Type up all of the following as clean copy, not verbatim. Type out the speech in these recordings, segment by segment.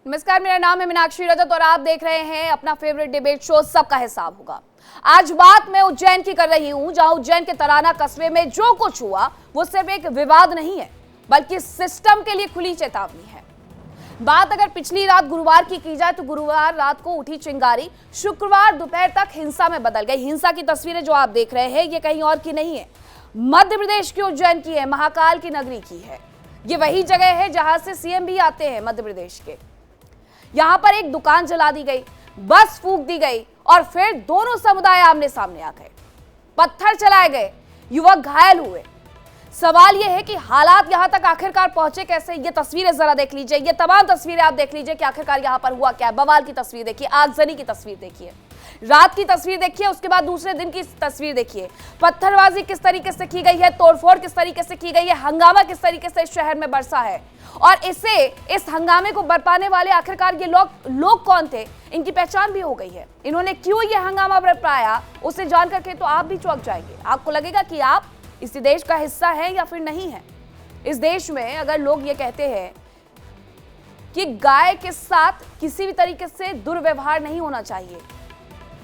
नमस्कार, मेरा नाम है मीनाक्षी रजत और आप देख रहे हैं अपना फेवरेट डिबेट शो सबका हिसाब होगा। आज बात मैं उज्जैन की कर रही हूं, जहां उज्जैन के तराना कस्बे में जो कुछ हुआ वो सिर्फ एक विवाद नहीं है, बल्कि सिस्टम के लिए खुली चेतावनी है। बात अगर पिछली रात गुरुवार की जाए तो गुरुवार रात को उठी चिंगारी शुक्रवार दोपहर तक हिंसा में बदल गई। हिंसा की तस्वीरें जो आप देख रहे हैं ये कहीं और की नहीं है, मध्य प्रदेश के उज्जैन की है, महाकाल की नगरी की है। ये वही जगह है जहां से सीएम भी आते हैं मध्य प्रदेश के। यहां पर एक दुकान जला दी गई, बस फूंक दी गई और फिर दोनों समुदाय आमने सामने आ गए, पत्थर चलाए गए, युवक घायल हुए। सवाल यह है कि हालात यहां तक आखिरकार पहुंचे कैसे। ये तस्वीरें जरा देख लीजिए, ये तमाम तस्वीरें आप देख लीजिए कि आखिरकार यहां पर हुआ क्या है। बवाल की तस्वीर देखिए, आगजनी की तस्वीर देखिए, रात की तस्वीर देखिए, उसके बाद दूसरे दिन की तस्वीर देखिए। पत्थरबाजी किस तरीके से की गई है, तोड़फोड़ किस तरीके से की गई है, हंगामा किस तरीके से शहर में बरसा है। और इस हंगामे को बरपाने वाले आखिरकार ये लोग कौन थे, इनकी पहचान भी हो गई है। इन्होंने क्यों ये हंगामा बरपाया उसे जान करके तो आप भी चौंक जाएंगे। आपको लगेगा कि आप इसी देश का हिस्सा है या फिर नहीं है। इस देश में अगर लोग ये कहते हैं कि गाय के साथ किसी भी तरीके से दुर्व्यवहार नहीं होना चाहिए,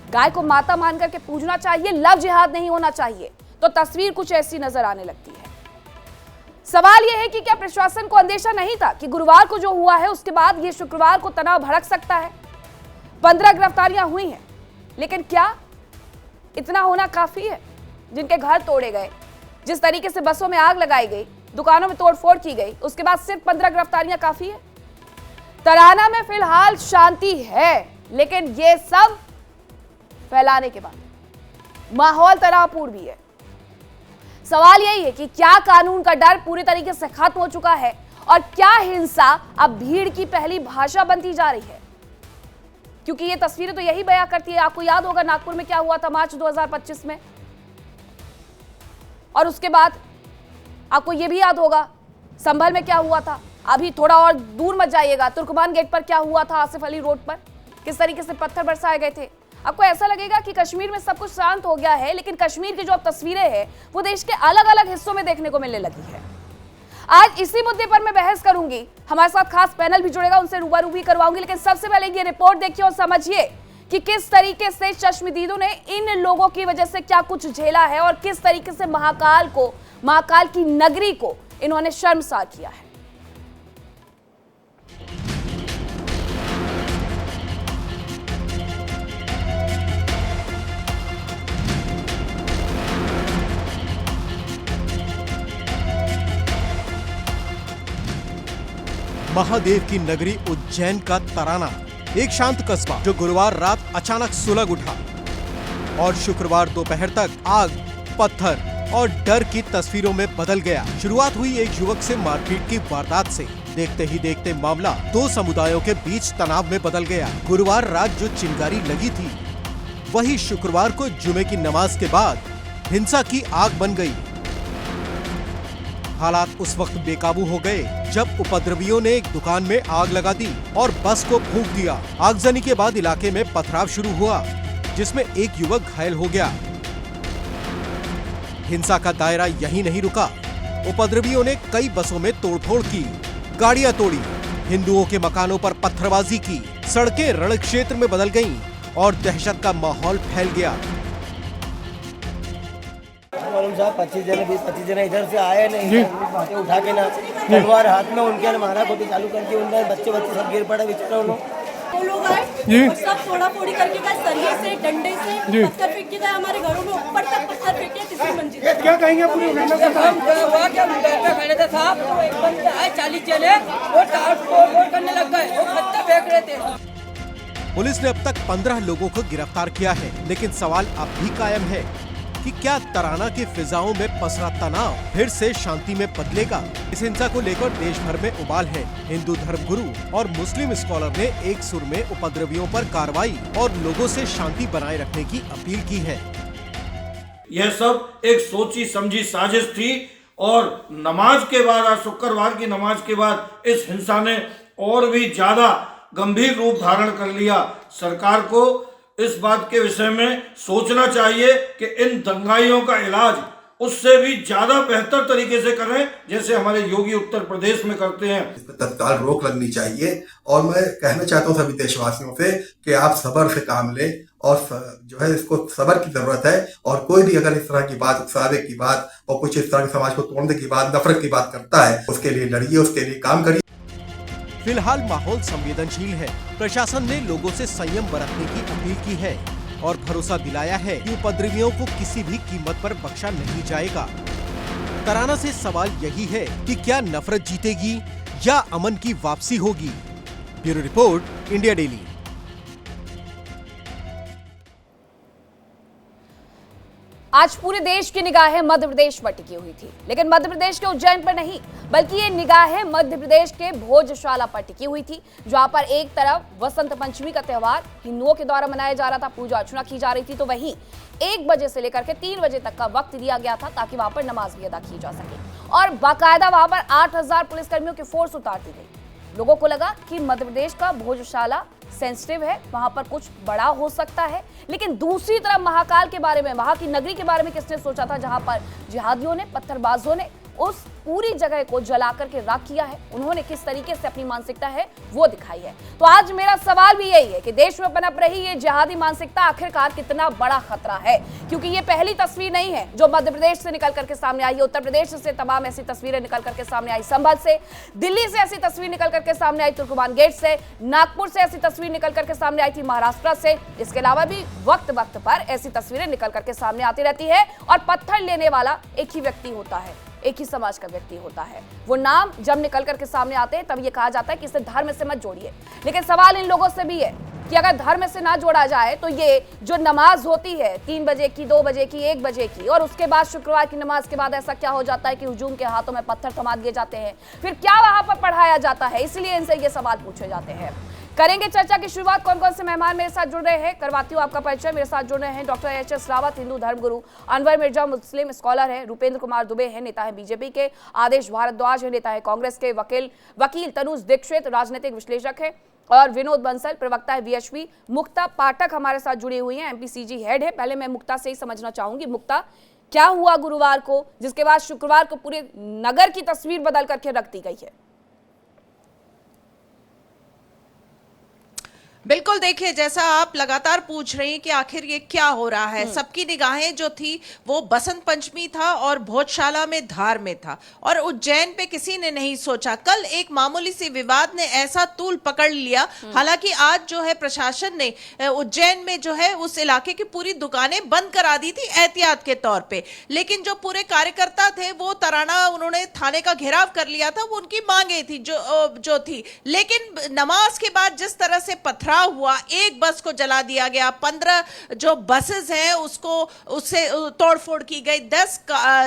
गाय को माता मान करके पूजना चाहिए, लव जिहाद नहीं होना चाहिए, तो तस्वीर कुछ ऐसी नजर आने लगती है। सवाल यह है कि क्या प्रशासन को अंदेशा नहीं था कि गुरुवार को जो हुआ है उसके बाद ये शुक्रवार को तनाव भड़क सकता है। 15 गिरफ्तारियां हुई हैं, लेकिन क्या इतना होना काफी है? जिनके घर तोड़े गए, जिस तरीके से बसों में आग लगाई गई, दुकानों में तोड़फोड़ की गई, उसके बाद सिर्फ 15 गिरफ्तारियां काफी है? तराना में फिलहाल शांति है, लेकिन ये सब फैलाने के बाद माहौल तनावपूर्ण भी है। सवाल यही है कि क्या कानून का डर पूरी तरीके से खत्म हो चुका है और क्या हिंसा अब भीड़ की पहली भाषा बनती जा रही है? क्योंकि ये तस्वीरें तो यही बयां करती है। आपको याद होगा नागपुर में क्या हुआ था मार्च 2025 में, और उसके बाद आपको यह भी याद होगा संभल में क्या हुआ था। अभी थोड़ा और दूर मत जाइएगा, तुर्कमान गेट पर क्या हुआ था, आसिफ अली रोड पर किस तरीके से पत्थर बरसाए गए थे। आपको ऐसा लगेगा कि कश्मीर में सब कुछ शांत हो गया है, लेकिन कश्मीर की जो अब तस्वीरें हैं वो देश के अलग अलग हिस्सों में देखने को मिलने लगी है। आज इसी मुद्दे पर मैं बहस करूंगी, हमारे साथ खास पैनल भी जुड़ेगा, उनसे रूबरू भी करवाऊंगी। लेकिन सबसे पहले ये रिपोर्ट देखिए और समझिए कि किस तरीके से चश्मदीदों ने इन लोगों की वजह से क्या कुछ झेला है और किस तरीके से महाकाल की नगरी को इन्होंने शर्मसार किया है। महादेव की नगरी उज्जैन का तराना, एक शांत कस्बा जो गुरुवार रात अचानक सुलग उठा और शुक्रवार दोपहर तक आग, पत्थर और डर की तस्वीरों में बदल गया। शुरुआत हुई एक युवक से मारपीट की वारदात से। देखते ही देखते मामला दो समुदायों के बीच तनाव में बदल गया। गुरुवार रात जो चिंगारी लगी थी वही शुक्रवार को जुमे की नमाज के बाद हिंसा की आग बन गई। हालात उस वक्त बेकाबू हो गए जब उपद्रवियों ने एक दुकान में आग लगा दी और बस को फूंक दिया। आगजनी के बाद इलाके में पथराव शुरू हुआ, जिसमें एक युवक घायल हो गया। हिंसा का दायरा यहीं नहीं रुका। उपद्रवियों ने कई बसों में तोड़फोड़ की, गाड़ियां तोड़ी, हिंदुओं के मकानों पर पत्थरबाजी की, सड़कें रण क्षेत्र में बदल गईं और दहशत का माहौल फैल गया। 25 जन इधर से आए नहीं, उठा के ना तलवार हाथ में उनके मारा खोटी चालू करके उनके बच्चे सब गिर पड़े बेचारे। वो लोग आए और सब फोड़ा फोड़ी करके गए, सरिये से, डंडे से पत्थर फेंक के गए हमारे घरों में, ऊपर तक पत्थर फेंके, तीसरी मंजिल। क्या कहेंगे पूरी हुआ क्या खड़े थे साहब, तो एक बंदे आए 40 जने वो तोड़ करने लग गए, वो पत्थर फेंक रहे थे। पुलिस ने अब तक 15 लोगों को गिरफ्तार किया है, लेकिन सवाल अब भी कायम है कि क्या तराना की फिजाओं में पसरा तनाव फिर से शांति में बदलेगा। इस हिंसा को लेकर देश भर में उबाल है। हिंदू धर्मगुरु और मुस्लिम स्कॉलर ने एक सुर में उपद्रवियों पर कार्रवाई और लोगों से शांति बनाए रखने की अपील की है। यह सब एक सोची समझी साजिश थी और नमाज के बाद, आज शुक्रवार की नमाज के बाद इस हिंसा ने और भी ज्यादा गंभीर रूप धारण कर लिया। सरकार को इस बात के विषय में सोचना चाहिए कि इन दंगाइयों का इलाज उससे भी ज्यादा बेहतर तरीके से करें, जैसे हमारे योगी उत्तर प्रदेश में करते हैं। इस पर तत्काल रोक लगनी चाहिए और मैं कहना चाहता हूं सभी देशवासियों से कि आप सब्र से काम लें और जो है इसको सब्र की जरूरत है। और कोई भी अगर इस तरह की बात, उकसावे की बात और कुछ इस तरह के समाज को तोड़ने की बात, नफरत की बात करता है, उसके लिए लड़िए, उसके लिए काम करिए। फिलहाल माहौल संवेदनशील है। प्रशासन ने लोगों से संयम बरतने की अपील की है और भरोसा दिलाया है कि उपद्रवियों को किसी भी कीमत पर बख्शा नहीं जाएगा। तराना से सवाल यही है कि क्या नफरत जीतेगी या अमन की वापसी होगी। Bureau report, India daily. आज पूरे देश की निगाहें मध्य प्रदेश पर टिकी हुई थी, लेकिन मध्य प्रदेश के उज्जैन पर नहीं, बल्कि ये निगाहें मध्य प्रदेश के भोजशाला पर टिकी हुई थी, जहां पर एक तरफ वसंत पंचमी का त्योहार हिंदुओं के द्वारा मनाया जा रहा था, पूजा अर्चना की जा रही थी, तो वहीं 1 बजे से लेकर के 3 बजे तक का वक्त दिया गया था ताकि वहां पर नमाज भी अदा की जा सके और बाकायदा वहां पर 8000 पुलिसकर्मियों की फोर्स उतार दी गई। लोगों को लगा कि मध्य प्रदेश का भोजशाला सेंसिटिव है, वहां पर कुछ बड़ा हो सकता है, लेकिन दूसरी तरफ महाकाल के बारे में, वहां की नगरी के बारे में किसने सोचा था, जहां पर जिहादियों ने, पत्थरबाजों ने उस पूरी जगह को जला करके राख किया है। उन्होंने किस तरीके से अपनी मानसिकता है वो दिखाई है। तो आज मेरा सवाल भी यही है कि देश में पनप रही ये जिहादी मानसिकता आखिरकार कितना बड़ा खतरा है, क्योंकि ये पहली तस्वीर नहीं है जो मध्य प्रदेश से निकल करके सामने आई है। उत्तर प्रदेश से तमाम ऐसी तस्वीरें निकल करके सामने आई, संभल से, दिल्ली से ऐसी तस्वीर निकल करके सामने आई, तुर्कमान गेट से, नागपुर से ऐसी तस्वीर निकल करके सामने आई थी, महाराष्ट्र से। इसके अलावा भी वक्त वक्त पर ऐसी तस्वीरें निकल करके सामने आती रहती है और पत्थर लेने वाला एक ही व्यक्ति होता है, एक ही समाज का व्यक्ति होता है। वो नाम जब निकल करके सामने आते हैं तब ये कहा जाता है कि इसे धर्म से मत जोड़िए, लेकिन सवाल इन लोगों से भी है कि अगर धर्म से ना जोड़ा जाए तो ये जो नमाज होती है 3 बजे की, 2 बजे की, 1 बजे की, और उसके बाद शुक्रवार की नमाज के बाद ऐसा क्या हो जाता है कि हुजूम के हाथों में पत्थर थमा दिए जाते हैं, फिर क्या वहां पर पढ़ाया जाता है? इसलिए इनसे ये सवाल पूछे जाते हैं। करेंगे चर्चा की शुरुआत। कौन कौन से मेहमान मेरे साथ जुड़ रहे हैं, करवाती हूँ आपका परिचय। मेरे साथ जुड़ रहे हैं डॉक्टर HS रावत, हिंदू धर्मगुरु, अनवर मिर्जा, मुस्लिम स्कॉलर है, रूपेंद्र कुमार दुबे है, नेता है बीजेपी के, आदेश भारद्वाज है, नेता है कांग्रेस के, वकील तनुज दीक्षित, राजनीतिक विश्लेषक है, और विनोद बंसल, प्रवक्ता है VHP। मुक्ता पाठक हमारे साथ जुड़ी हुई हैं, MPCG हेड है। पहले मैं मुक्ता से ही समझना चाहूंगी, मुक्ता क्या हुआ गुरुवार को जिसके बाद शुक्रवार को पूरे नगर की तस्वीर बदल करके रख दी गई है? बिल्कुल, देखिए जैसा आप लगातार पूछ रही हैं कि आखिर ये क्या हो रहा है, सबकी निगाहें जो थी वो बसंत पंचमी था और भोजशाला में धार में था, और उज्जैन पे किसी ने नहीं सोचा। कल एक मामूली सी विवाद ने ऐसा तूल पकड़ लिया। हालांकि आज जो है प्रशासन ने उज्जैन में जो है उस इलाके की पूरी दुकानें बंद करा दी थी एहतियात के तौर पे, लेकिन जो पूरे कार्यकर्ता थे वो तराना, उन्होंने थाने का घेराव कर लिया था, वो उनकी मांगे थी जो थी। लेकिन नमाज के बाद जिस तरह से पत्थर हुआ, एक बस को जला दिया गया, 15 जो बसेस हैं उससे तोड़फोड़ की गई, 10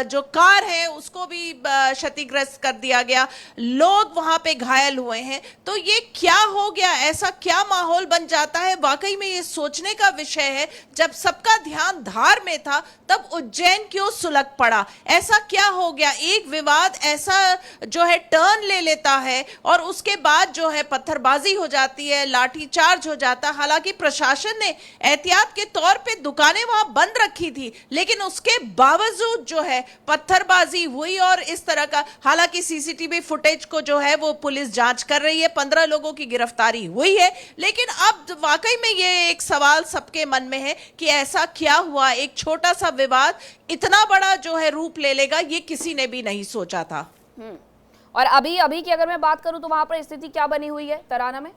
जो कार हैं उसको भी क्षतिग्रस्त कर दिया गया, लोग वहां पे घायल हुए हैं। तो ये क्या हो गया, ऐसा क्या माहौल बन जाता है? वाकई में ये सोचने का विषय है। जब सबका ध्यान धार में था तब उज्जैन क्यों सुलग पड़ा? ऐसा क्या हो गया? एक विवाद ऐसा जो है टर्न ले लेता है और उसके बाद जो है पत्थरबाजी हो जाती है, लाठीचार्ज हो जाता। हालांकि प्रशासन ने एहतियात के तौर पे दुकानें वहां बंद रखी थी, लेकिन उसके बावजूद जो है पत्थरबाजी हुई और इस तरह का। हालांकि CCTV फुटेज को जो है वो पुलिस जांच कर रही है, 15 लोगों की गिरफ्तारी हुई है, लेकिन अब वाकई में ये एक सवाल सबके मन में है कि ऐसा क्या हुआ, एक छोटा सा विवाद इतना बड़ा जो है रूप ले लेगा, ये किसी ने भी नहीं सोचा था। और अभी की अगर मैं बात करूं तो वहां पर स्थिति क्या बनी हुई है तराना में?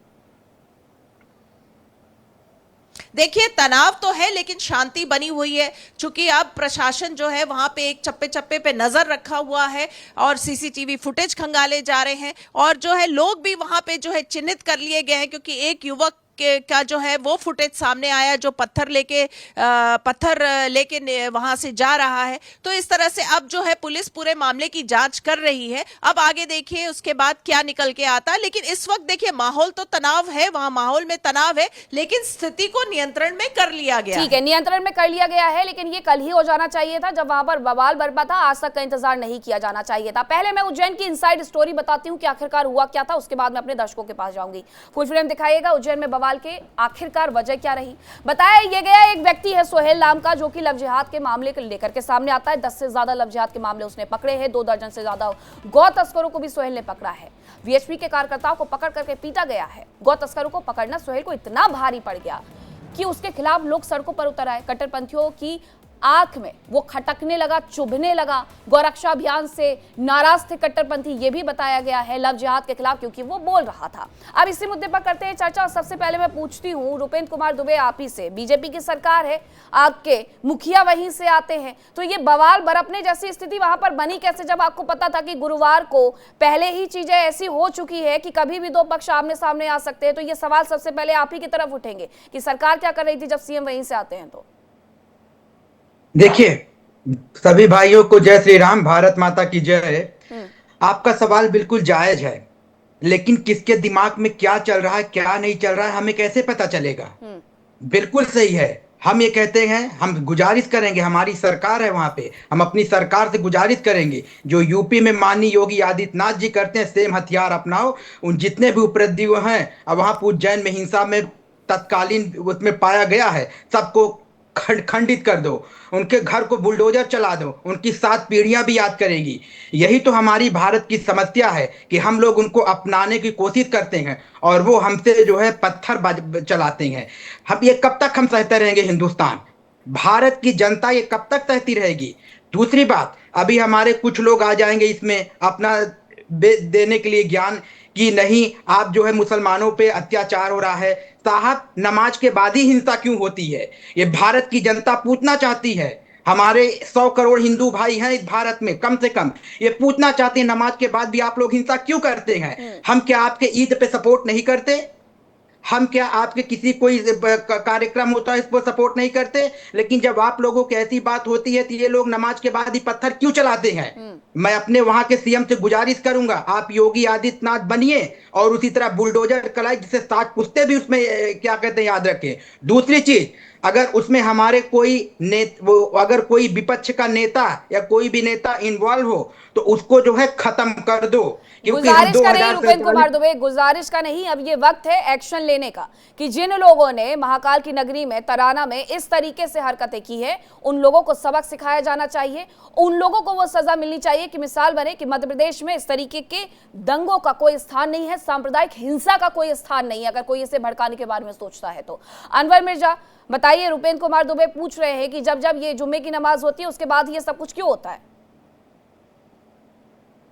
देखिए तनाव तो है लेकिन शांति बनी हुई है, क्योंकि अब प्रशासन जो है वहां पे एक चप्पे चप्पे पे नजर रखा हुआ है और CCTV फुटेज खंगाले जा रहे हैं, और जो है लोग भी वहां पे जो है चिन्हित कर लिए गए हैं, क्योंकि एक युवक का जो है वो फुटेज सामने आया जो पत्थर लेके वहां से जा रहा है। तो इस तरह से अब जो है पुलिस पूरे मामले की जांच कर रही है। अब आगे देखिए उसके बाद क्या निकल के आता है, लेकिन इस वक्त देखिए माहौल तो तनाव है, वहां माहौल में तनाव है, लेकिन स्थिति को नियंत्रण में कर लिया गया। ठीक है, नियंत्रण में कर लिया गया है, लेकिन ये कल ही हो जाना चाहिए था जब वहां पर बवाल बरपा था। आज तक का इंतजार नहीं किया जाना चाहिए था। पहले मैं उज्जैन की इनसाइड स्टोरी बताती हूँ कि आखिरकार हुआ क्या था, उसके बाद मैं अपने दर्शकों के पास जाऊंगी। Full frame दिखाइएगा। उज्जैन में बवाल सवाल के आखिरकार वजह क्या रही। बताया ये गया एक व्यक्ति है सोहेल नाम का, जो कि लव जिहाद के मामले को लेकर के सामने आता है। 10 से ज्यादा लव जिहाद के मामले उसने पकड़े हैं। 2 दर्जन से ज्यादा गौ तस्करों को भी सोहेल ने पकड़ा है। वीएचपी के कार्यकर्ताओं को पकड़ करके पीटा गया है। गौ तस्करों को पकड़ना सोहेल को इतना भारी पड़ गया कि उसके खिलाफ लोग सड़कों पर उतर आए। कट्टरपंथियों की आंख में वो खटकने लगा, चुभने लगा। गौरक्षा अभियान से नाराज थे कट्टरपंथी, ये भी बताया गया है लव जिहाद के खिलाफ, क्योंकि वो बोल रहा था। अब इसी मुद्दे पर करते हैं चर्चा। सबसे पहले मैं पूछती हूँ रुपेंद्र कुमार दुबे आप ही से, बीजेपी की सरकार है, आपके मुखिया वहीं से आते हैं, तो ये बवाल बरपने जैसी स्थिति वहां पर बनी कैसे, जब आपको पता था कि गुरुवार को पहले ही चीजें ऐसी हो चुकी है कि कभी भी 2 पक्ष आमने सामने आ सकते हैं? तो ये सवाल सबसे पहले आप ही की तरफ उठेंगे कि सरकार क्या कर रही थी जब सीएम वहीं से आते हैं? तो देखिए, सभी भाइयों को जय श्री राम, भारत माता की जय। आपका सवाल बिल्कुल जायज है, लेकिन किसके दिमाग में क्या चल रहा है, क्या नहीं चल रहा है, हमें कैसे पता चलेगा? बिल्कुल सही है। हम ये कहते हैं, हम गुजारिश करेंगे, हमारी सरकार है वहां पे, हम अपनी सरकार से गुजारिश करेंगे, जो यूपी में माननीय योगी आदित्यनाथ जी करते हैं, सेम हथियार अपनाओ। उन जितने भी उपद्रवी हैं, अब वहां उज्जैन में हिंसा में तत्कालीन उसमें पाया गया है, सबको खंडित कर दो, उनके घर को बुलडोजर चला दो, उनकी 7 पीढ़ियां भी याद करेगी। यही तो हमारी भारत की समस्या है कि हम लोग उनको अपनाने की कोशिश करते हैं और वो हमसे जो है पत्थर चलाते हैं। हम ये कब तक हम सहते रहेंगे? हिंदुस्तान, भारत की जनता ये कब तक सहती रहेगी? दूसरी बात, अभी हमारे कुछ लोग आ जाएंगे इसमें अपना देने के लिए ज्ञान कि नहीं, आप जो है मुसलमानों पे अत्याचार हो रहा है। साहब, नमाज के बाद ही हिंसा क्यों होती है? ये भारत की जनता पूछना चाहती है। हमारे 100 करोड़ हिंदू भाई हैं इस भारत में, कम से कम ये पूछना चाहते हैं, नमाज के बाद भी आप लोग हिंसा क्यों करते हैं? हम क्या आपके ईद पे सपोर्ट नहीं करते? हम क्या आपके किसी कोई कार्यक्रम होता है इसको सपोर्ट नहीं करते? लेकिन जब आप लोगों की ऐसी बात होती है तो ये लोग नमाज के बाद ही पत्थर क्यों चलाते हैं? मैं अपने वहां के सीएम से गुजारिश करूंगा, आप योगी आदित्यनाथ बनिए और उसी तरह बुलडोजर चलाए, जिससे 7 पुश्ते भी उसमें क्या कहते हैं याद रखें। दूसरी चीज, अगर उसमें हमारे अगर कोई विपक्ष का नेता या कोई भी नेता इन्वॉल्व हो तो उसको जो है खत्म कर दो। गुजारिश का नहीं रुपेंद्र कुमार दुबे, गुजारिश का नहीं, अब ये वक्त है एक्शन लेने का कि जिन लोगों ने महाकाल की नगरी में, तराना में इस तरीके से हरकतें की है, उन लोगों को सबक सिखाया जाना चाहिए। उन लोगों को वो सजा मिलनी चाहिए कि मिसाल बने कि मध्य प्रदेश में इस तरीके के दंगों का कोई स्थान नहीं है, सांप्रदायिक हिंसा का कोई स्थान नहीं है, अगर कोई इसे भड़काने के बारे में सोचता है तो। अनवर मिर्जा बताइए, रुपेंद्र कुमार दुबे पूछ रहे हैं कि जब जब ये जुम्मे की नमाज होती है उसके बाद ये सब कुछ क्यों होता है?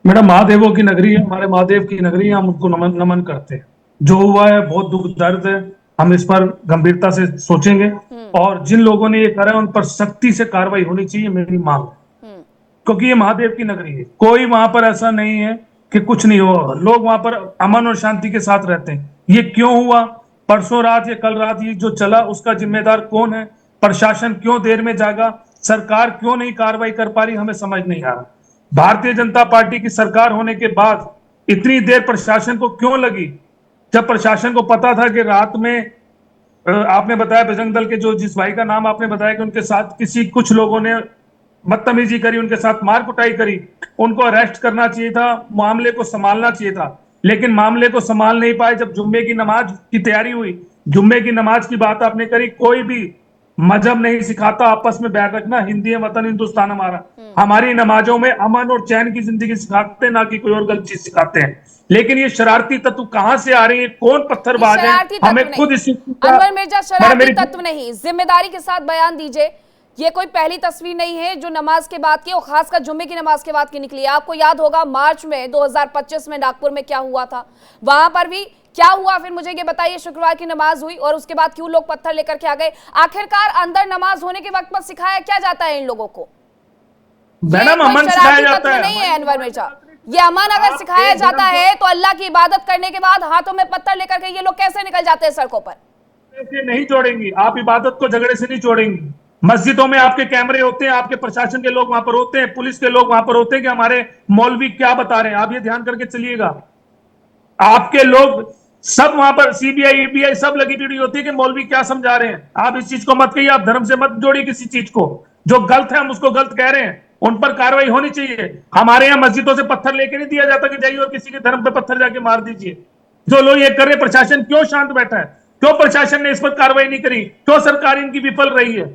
मैडम, महादेवों की नगरी है, हमारे महादेव की नगरी है, हम उनको नमन करते हैं। जो हुआ है बहुत दुख दर्द है, हम इस पर गंभीरता से सोचेंगे और जिन लोगों ने ये करा है उन पर सख्ती से कार्रवाई होनी चाहिए, मेरी मांग है। क्योंकि ये महादेव की नगरी है, कोई वहां पर ऐसा नहीं है कि कुछ नहीं हो, लोग वहां पर अमन और शांति के साथ रहते हैं। ये क्यों हुआ? परसों रात या कल रात ये जो चला, उसका जिम्मेदार कौन है? प्रशासन क्यों देर में जागा? सरकार क्यों नहीं कार्रवाई कर पा रही? हमें समझ नहीं आ रहा। भारतीय जनता पार्टी की सरकार होने के बाद इतनी देर प्रशासन को क्यों लगी? जब प्रशासन को पता था कि रात में आपने बताया बजरंग दल के जो जिस भाई का नाम आपने बताया कि उनके साथ कुछ लोगों ने बदतमीजी करी, उनके साथ मार कुटाई करी, उनको अरेस्ट करना चाहिए था, मामले को संभालना चाहिए था, लेकिन मामले को संभाल नहीं पाए। जब जुम्मे की नमाज की तैयारी हुई, जुम्मे की नमाज की बात आपने करी, कोई भी मजहब नहीं सिखाता आपस में बैर रखना, हिंदी है वतन हिंदुस्तान हमारा। हमारी नमाजों में अमन और चैन की जिंदगी सिखाते हैं, ना कि कोई और गलत चीज सिखाते हैं। लेकिन ये शरारती तत्व कहां से आ रहे हैं, कौन पत्थरबाज है? हमें खुद इस अनवर मिर्जा, शरारती तत्व नहीं, जिम्मेदारी के साथ बयान दीजिए। ये कोई पहली तस्वीर नहीं है जो नमाज के बाद की, और खासकर जुम्मे की नमाज के बाद की निकली है। आपको याद होगा मार्च में 2025 में नागपुर में क्या हुआ था, वहां पर भी क्या हुआ? फिर मुझे ये बताइए, शुक्रवार की नमाज हुई और उसके बाद क्यों लोग पत्थर लेकर के आ गए? आखिरकार अंदर नमाज होने के वक्त पर सिखाया क्या जाता है इन लोगों को? मैडम, अमन सिखाया जाता है। नहीं है अनवर मिर्जा, ये अमन अगर सिखाया जाता है तो अल्लाह की इबादत करने के बाद हाथों में पत्थर लेकर के ये लोग कैसे निकल जाते हैं सड़कों पर? ऐसे नहीं जोड़ेंगी आप, इबादत को झगड़े से नहीं जोड़ेंगी। मस्जिदों में आपके कैमरे होते हैं, आपके प्रशासन के लोग वहां पर होते हैं, पुलिस के लोग वहां पर होते हैं कि हमारे मौलवी क्या बता रहे हैं। आप ये ध्यान करके चलिएगा, आपके लोग सब वहां पर सीबीआई ईबीआई सब लगी पड़ी होती है कि मौलवी क्या समझा रहे हैं। आप इस चीज को मत कहिए, आप धर्म से मत जोड़िए किसी चीज को। जो गलत है हम उसको गलत कह रहे हैं, उन पर कार्रवाई होनी चाहिए। हमारे यहाँ मस्जिदों से पत्थर लेके नहीं दिया जाता कि जाइए और किसी के धर्म पे पत्थर जाके मार दीजिए। जो लोग ये कर रहे, प्रशासन क्यों शांत बैठा है? क्यों प्रशासन ने इस पर कार्रवाई नहीं करी? क्यों सरकार इनकी विफल रही है?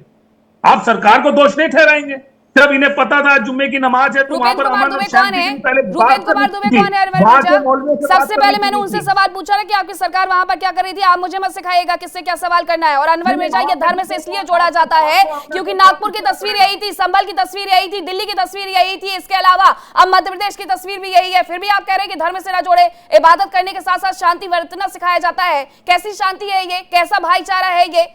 आप सरकार को दोष नहीं ठहराएंगे? जब इन्हें पता था जुम्मे की नमाज है तो वहां रूपेंद्र पर कुमार अमन और दुबे कौन शांति है? की पहले रूपेंद्र कुमार दुबे कौन है? अनवर वहां के मिर्जा, मौलवियों से बात सबसे पहले करनी मैंने थी। उनसे सवाल पूछा ना कि आपकी सरकार वहां पर क्या कर रही थी। आप मुझे मत सिखाइएगा किससे क्या सवाल करना है। और अनवर मिर्जा, ये धर्म से इसलिए जोड़ा जाता है क्योंकि नागपुर की तस्वीर यही थी, संभल की तस्वीर यही थी, दिल्ली की तस्वीर यही थी, इसके अलावा अब मध्य प्रदेश की तस्वीर भी यही है। फिर भी आप कह रहे हैं कि धर्म से ना जोड़े, इबादत करने के साथ साथ शांति बरतना सिखाया जाता है। कैसी शांति है ये? कैसा भाईचारा है ये?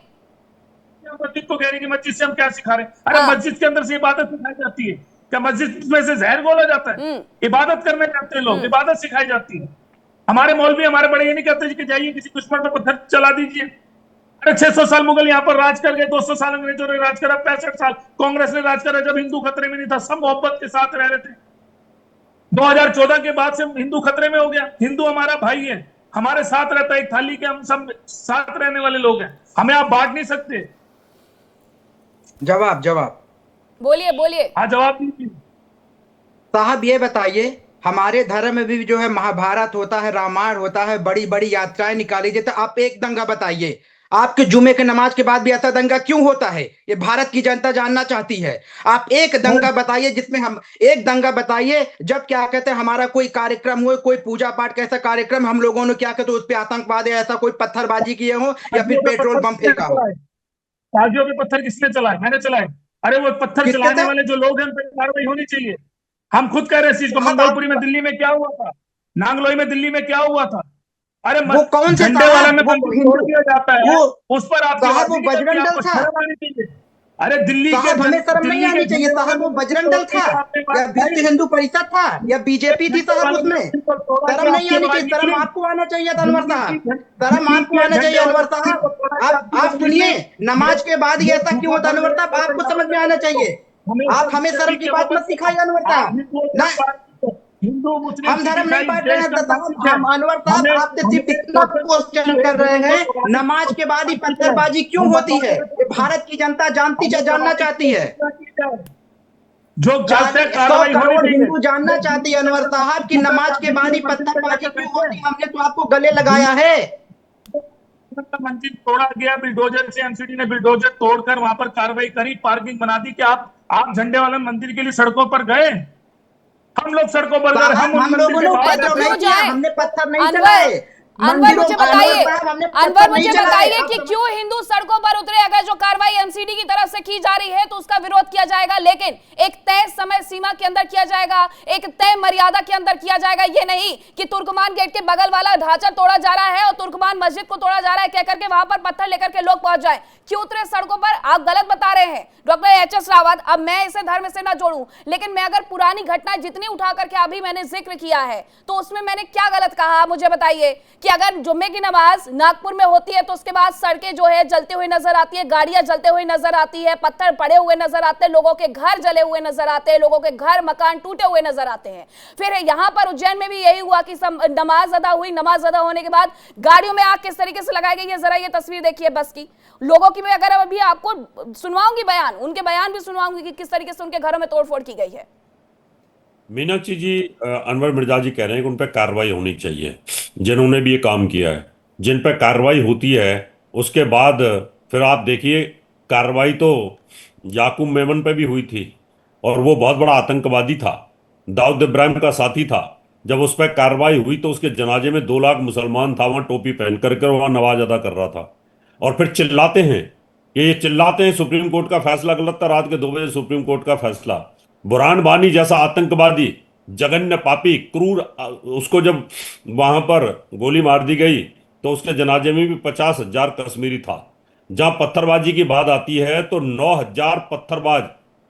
मस्जिद को कह रही कि मस्जिद से हम क्या सिखा रहे हैं? अरे मस्जिद के अंदर से इबादत सिखाई जाती है क्या? मस्जिद में से जहर घोला जाता है? इबादत करने जाते हैं लोग, इबादत सिखाई जाती है। हमारे मौलवी, हमारे बड़े ये नहीं कहते कि जाइए किसी दुश्मन पर पत्थर चला दीजिए। अरे 600 साल मुगल यहाँ पर राज कर गए, 200 साल अंग्रेजों ने राज करा, 65 साल कांग्रेस ने राज करा, जब हिंदू खतरे में नहीं था, सब मोहब्बत के साथ रह रहे थे। 2014 के बाद से हिंदू खतरे में हो गया। हिंदू हमारा भाई है, हमारे साथ रहता है, एक थाली के हम सब साथ रहने वाले लोग हैं, हमें आप बांट नहीं सकते। जवाब जवाब बोलिए बोलिए। हाँ जवाब दीजिए साहब। ये बताइए, हमारे धर्म में भी जो है महाभारत होता है, रामायण होता है, बड़ी बड़ी यात्राएं निकाली जाती है। आप एक दंगा बताइए, आपके जुमे के नमाज के बाद भी ऐसा दंगा क्यों होता है? ये भारत की जनता जानना चाहती है। आप एक दंगा बताइए जिसमें हम एक दंगा बताइए जब क्या कहते हैं हमारा कोई कार्यक्रम हो, कोई पूजा पाठ का ऐसा कार्यक्रम, हम लोगों ने क्या कहते हैं उस पर आतंकवाद या ऐसा कोई पत्थरबाजी किए हो या फिर पेट्रोल बम फेंका हो। ताजियों पे पत्थर किसने चलाए? मैंने चलाए। अरे वो पत्थर चलाने वाले जो लोग हैं उन पर कार्रवाई होनी चाहिए। हम खुद कह रहे हैं इस चीज को। मंगलपुरी में दिल्ली में क्या हुआ था? नांगलोई में दिल्ली में क्या हुआ था? अरे वो कौन से झंडे वाला में मंदिर तोड़ दिया जाता है, उस पर आप वो बजरंग दल था। अरे दिल्ली के साहब हमें शर्म नहीं आनी चाहिए साहब। वो बजरंग दल था या विश्व हिंदू परिषद था या बीजेपी थी साहब? उसमें शर्म नहीं आनी चाहिए। शर्म आपको आना चाहिए अनवर साहब, शर्म आपको आना चाहिए अनवर साहब। आप सुनिए, नमाज के बाद ही ऐसा क्यों होता अनवर साहब? आपको समझ में आना चाहिए। आप हमें शर्म की बात मत सिखाइए अनवर साहब। हम धर्म नहीं बांट रहे हैं। हम अनवर साहब आपसे सिर्फ इतना क्वेश्चन कर रहे हैं, नमाज के बाद ही पत्थरबाजी क्यों होती है? ये भारत की जनता जानना चाहती है। जो 100 करोड़ हिंदू जानना चाहती है अनवर साहब कि नमाज के बाद ही पत्थरबाजी क्यों होती है। हमने तो आपको गले लगाया है। मंदिर तोड़ा गया बिल्डोजर से, एमसीडी ने बिल्डोजर तोड़कर वहां पर कार्रवाई करी, पार्किंग बना दी। कि आप झंडे वाले मंदिर के लिए सड़कों पर गए? हम लोग सड़कों पर गए, हम लोगों ने उपद्रव नहीं किया, हमने पत्थर नहीं चलाए। अनवर मुझे बताइए कि क्यों हिंदू सड़कों पर उतरे? अगर जो कार्रवाई एमसीडी की तरफ से की जा रही है तो उसका विरोध किया जाएगा, लेकिन एक तय समय सीमा के अंदर किया जाएगा, एक तय मर्यादा के अंदर किया जाएगा। ये नहीं कि तुर्कमान गेट के बगल वाला ढांचा तोड़ा जा रहा है और तुर्कमान मस्जिद को तोड़ा जा रहा है कहकर के वहां पर पत्थर लेकर के लोग पहुंच जाए। क्यों उतरे सड़कों पर? आप गलत बता रहे हैं डॉक्टर एच.एस. रावत। अब मैं इसे धर्म से ना जोड़ूं, लेकिन मैं अगर पुरानी घटनाएं जितनी उठा करके अभी मैंने जिक्र किया है तो उसमें मैंने क्या गलत कहा? मुझे बताइए कि अगर जुम्मे की नमाज नागपुर में होती है तो उसके बाद सड़कें जो है जलते हुए नजर आती है, गाड़ियां जलते हुए नजर आती है, पत्थर पड़े हुए नजर आते हैं, लोगों के घर जले हुए नजर आते हैं, लोगों के घर मकान टूटे हुए नजर आते हैं। फिर यहाँ पर उज्जैन में भी यही हुआ कि नमाज अदा हुई, नमाज अदा होने के बाद गाड़ियों में आग किस तरीके से लगाई गई है। जरा ये तस्वीर देखिए बस की, लोगों की। मैं अगर अभी आपको सुनवाऊंगी बयान, उनके बयान भी सुनवाऊंगी कि किस तरीके से उनके घरों में तोड़फोड़ की गई है। मीनाक्षी जी, अनवर मिर्जा जी कह रहे हैं कि उन पर कार्रवाई होनी चाहिए, जिन्होंने भी ये काम किया है। जिन पर कार्रवाई होती है उसके बाद फिर आप देखिए, कार्रवाई तो याकूब मेमन पे भी हुई थी और वो बहुत बड़ा आतंकवादी था, दाऊद इब्राहिम का साथी था। जब उस पर कार्रवाई हुई तो उसके जनाजे में 2 लाख मुसलमान था, वहाँ टोपी पहन कर वहाँ नमाज अदा कर रहा था। और फिर चिल्लाते हैं कि ये चिल्लाते हैं सुप्रीम कोर्ट का फैसला गलत था, रात के 2 बजे सुप्रीम कोर्ट का फैसला। बुरहान वानी जैसा आतंकवादी, जघन्य पापी, क्रूर, उसको जब वहां पर गोली मार दी गई तो उसके जनाजे में भी 50,000 कश्मीरी था। जहां पत्थरबाजी की बात आती है तो 9,000 पत्थरबाज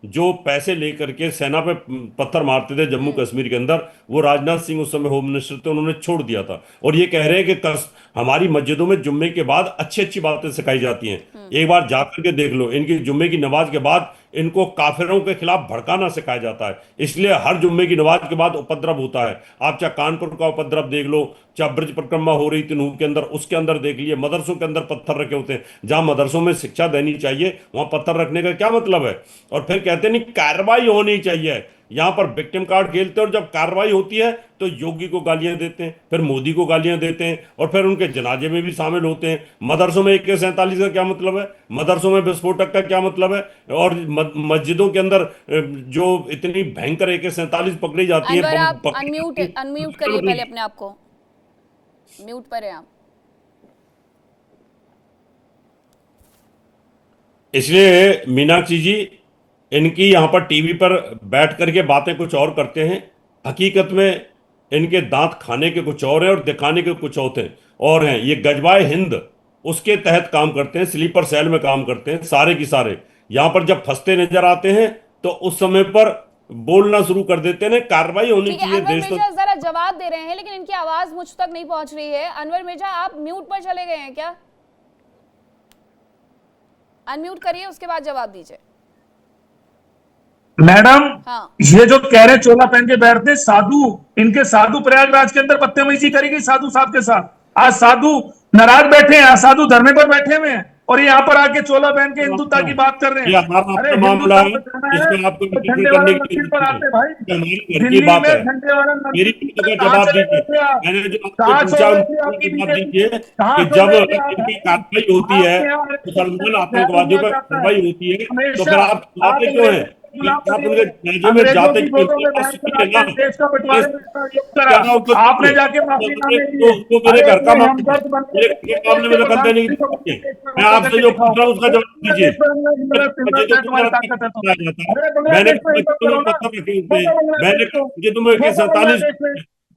जो पैसे लेकर के सेना पे पत्थर मारते थे जम्मू कश्मीर के अंदर, वो राजनाथ सिंह उस समय होम मिनिस्टर थे, उन्होंने छोड़ दिया था। और ये कह रहे हैं कि हमारी मस्जिदों में जुम्मे के बाद अच्छी अच्छी बातें सिखाई जाती हैं। एक बार जाकर के देख लो, इनकी जुम्मे की नमाज के बाद इनको काफिरों के खिलाफ भड़काना सिखाया जाता है। इसलिए हर जुम्मे की नमाज के बाद उपद्रव होता है। आप चाहे कानपुर का उपद्रव देख लो, चाहे ब्रज परिक्रमा हो रही थी नूह के अंदर, उसके अंदर देख लिए, मदरसों के अंदर पत्थर रखे होते हैं। जहां मदरसों में शिक्षा देनी चाहिए वहां पत्थर रखने का क्या मतलब है? और फिर कहते नहीं कार्रवाई होनी चाहिए। यहाँ पर विक्टिम कार्ड खेलते हैं, और जब कार्रवाई होती है तो योगी को गालियां देते हैं, फिर मोदी को गालियां देते हैं, और फिर उनके जनाजे में भी शामिल होते हैं। मदरसों में AK-47 का क्या मतलब है, मदरसों में विस्फोटक का क्या मतलब है, और मस्जिदों के अंदर जो इतनी भयंकर AK-47 पकड़ी जाती है, अनवर, आप बम पकड़ी अनम्यूट करिए पहले अपने आप को, म्यूट पर हैं आप। इसलिए मीनाक्षी जी, इनकी यहाँ पर टीवी पर बैठ करके बातें कुछ और करते हैं, हकीकत में इनके दांत खाने के कुछ और हैं और दिखाने के कुछ और हैं। ये गजवाए हिंद उसके तहत काम करते हैं, स्लीपर सेल में काम करते हैं सारे की सारे। यहाँ पर जब फंसते नजर आते हैं तो उस समय पर बोलना शुरू कर देते हैं, कार्रवाई होनी ठीक है, चाहिए। अनवर देश मिर्जा जरा जवाब दे रहे हैं, लेकिन इनकी आवाज मुझ तक नहीं पहुंच रही है। अनवर मिर्जा, आप म्यूट पर चले गए हैं क्या? अनम्यूट करिए, उसके बाद जवाब दीजिए। मैडम, हाँ। ये जो कह रहे चोला पहन के बैठते साधु, इनके साधु प्रयागराज के अंदर बदतमीजी करी गई साधु साहब के साथ। आज साधु नाराज बैठे हैं, साधु धरने पर बैठे हुए हैं, और यहाँ पर आके चोला पहन के हिंदुत्व की बात कर रहे हैं। अरे मामला है, इसमें आपको झंडे वाले मंदिर पर आते भाई, दिल्ली में झंडे वाला मेरी बातों का जवाब दीजिए। मैंने जो आपको पूछा उनका जवाब दीजिए कि जब इनकी कार्रवाई होती है, मुसलमान आतंकवादियों पर कार्रवाई होती है, तो फिर आप चलाते क्यों हैं? आप उनके जनाजे में जाते क्यों? आपने जाके माफीनामे दिए, तो मेरे घर का मामले में दखल देने की, मैं आपसे जो पूछ रहा हूँ उसका जवाब दीजिए।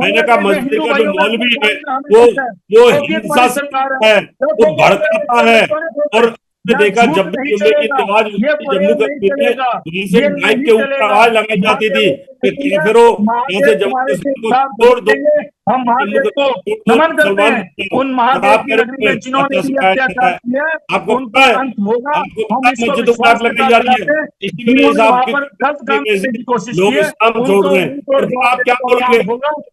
मैंने कहा मस्जिद का जो मौलवी है वो हिंसा से है, वो भड़काता है। और देखा जब भी जुम्मे की नमाज जम्मू कश्मीर में वहीं से माइक के ऊपर आवाज लगाई जाती थी कि काफिरों यहाँ से जम्मू कश्मीर को छोड़ दो। हम महादेव को नमन करते हैं, उन महादेव की नगरी में जिन्होंने भी अत्याचार किया, आपको उनका अंत होगा। हम इसको मस्जिदों को आग लगाई जा रही है, इसी वजह से वहां पर गलत काम करने की कोशिश की लोग है। इस्लाम छोड़ रहे हैं। और आप क्या बोलोगे?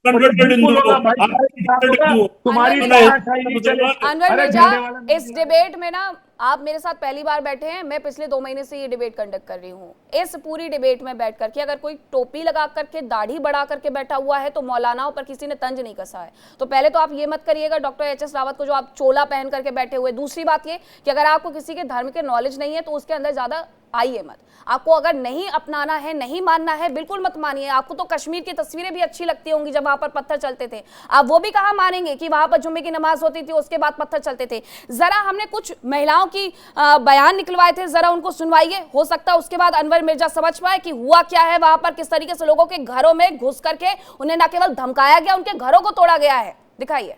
कन्वर्टेड हिंदू हो, आप कन्वर्टेड हिंदू हो, तुम्हारी अनवर मिर्जा, इस डिबेट में ना आप मेरे साथ पहली बार बैठे हैं, मैं पिछले 2 महीने से ये डिबेट कंडक्ट कर रही हूँ। इस पूरी डिबेट में बैठ करके अगर कोई टोपी लगा करके दाढ़ी बढ़ा करके बैठा हुआ है तो मौलानाओं पर किसी ने तंज नहीं कसा है। तो पहले तो आप ये मत करिएगा डॉक्टर HS रावत को, जो आप चोला पहन करके बैठे हुए। दूसरी बात ये कि अगर आपको किसी के धर्म के नॉलेज नहीं है तो उसके अंदर ज्यादा आइए मत। आपको अगर नहीं अपनाना है, नहीं मानना है, बिल्कुल मत मानिए। आपको तो कश्मीर की तस्वीरें भी अच्छी लगती होंगी जब वहां पर पत्थर चलते थे, आप वो भी कहाँ मानेंगे कि वहां पर जुम्मे की नमाज होती थी उसके बाद पत्थर चलते थे। जरा हमने कुछ महिलाओं की बयान निकलवाए थे, जरा उनको सुनवाइए। हो सकता है उसके बाद अनवर मिर्जा समझ पाए कि हुआ क्या है वहां पर, किस तरीके से लोगों के घरों में घुस करके उन्हें न केवल धमकाया गया, उनके घरों को तोड़ा गया है। दिखाइए।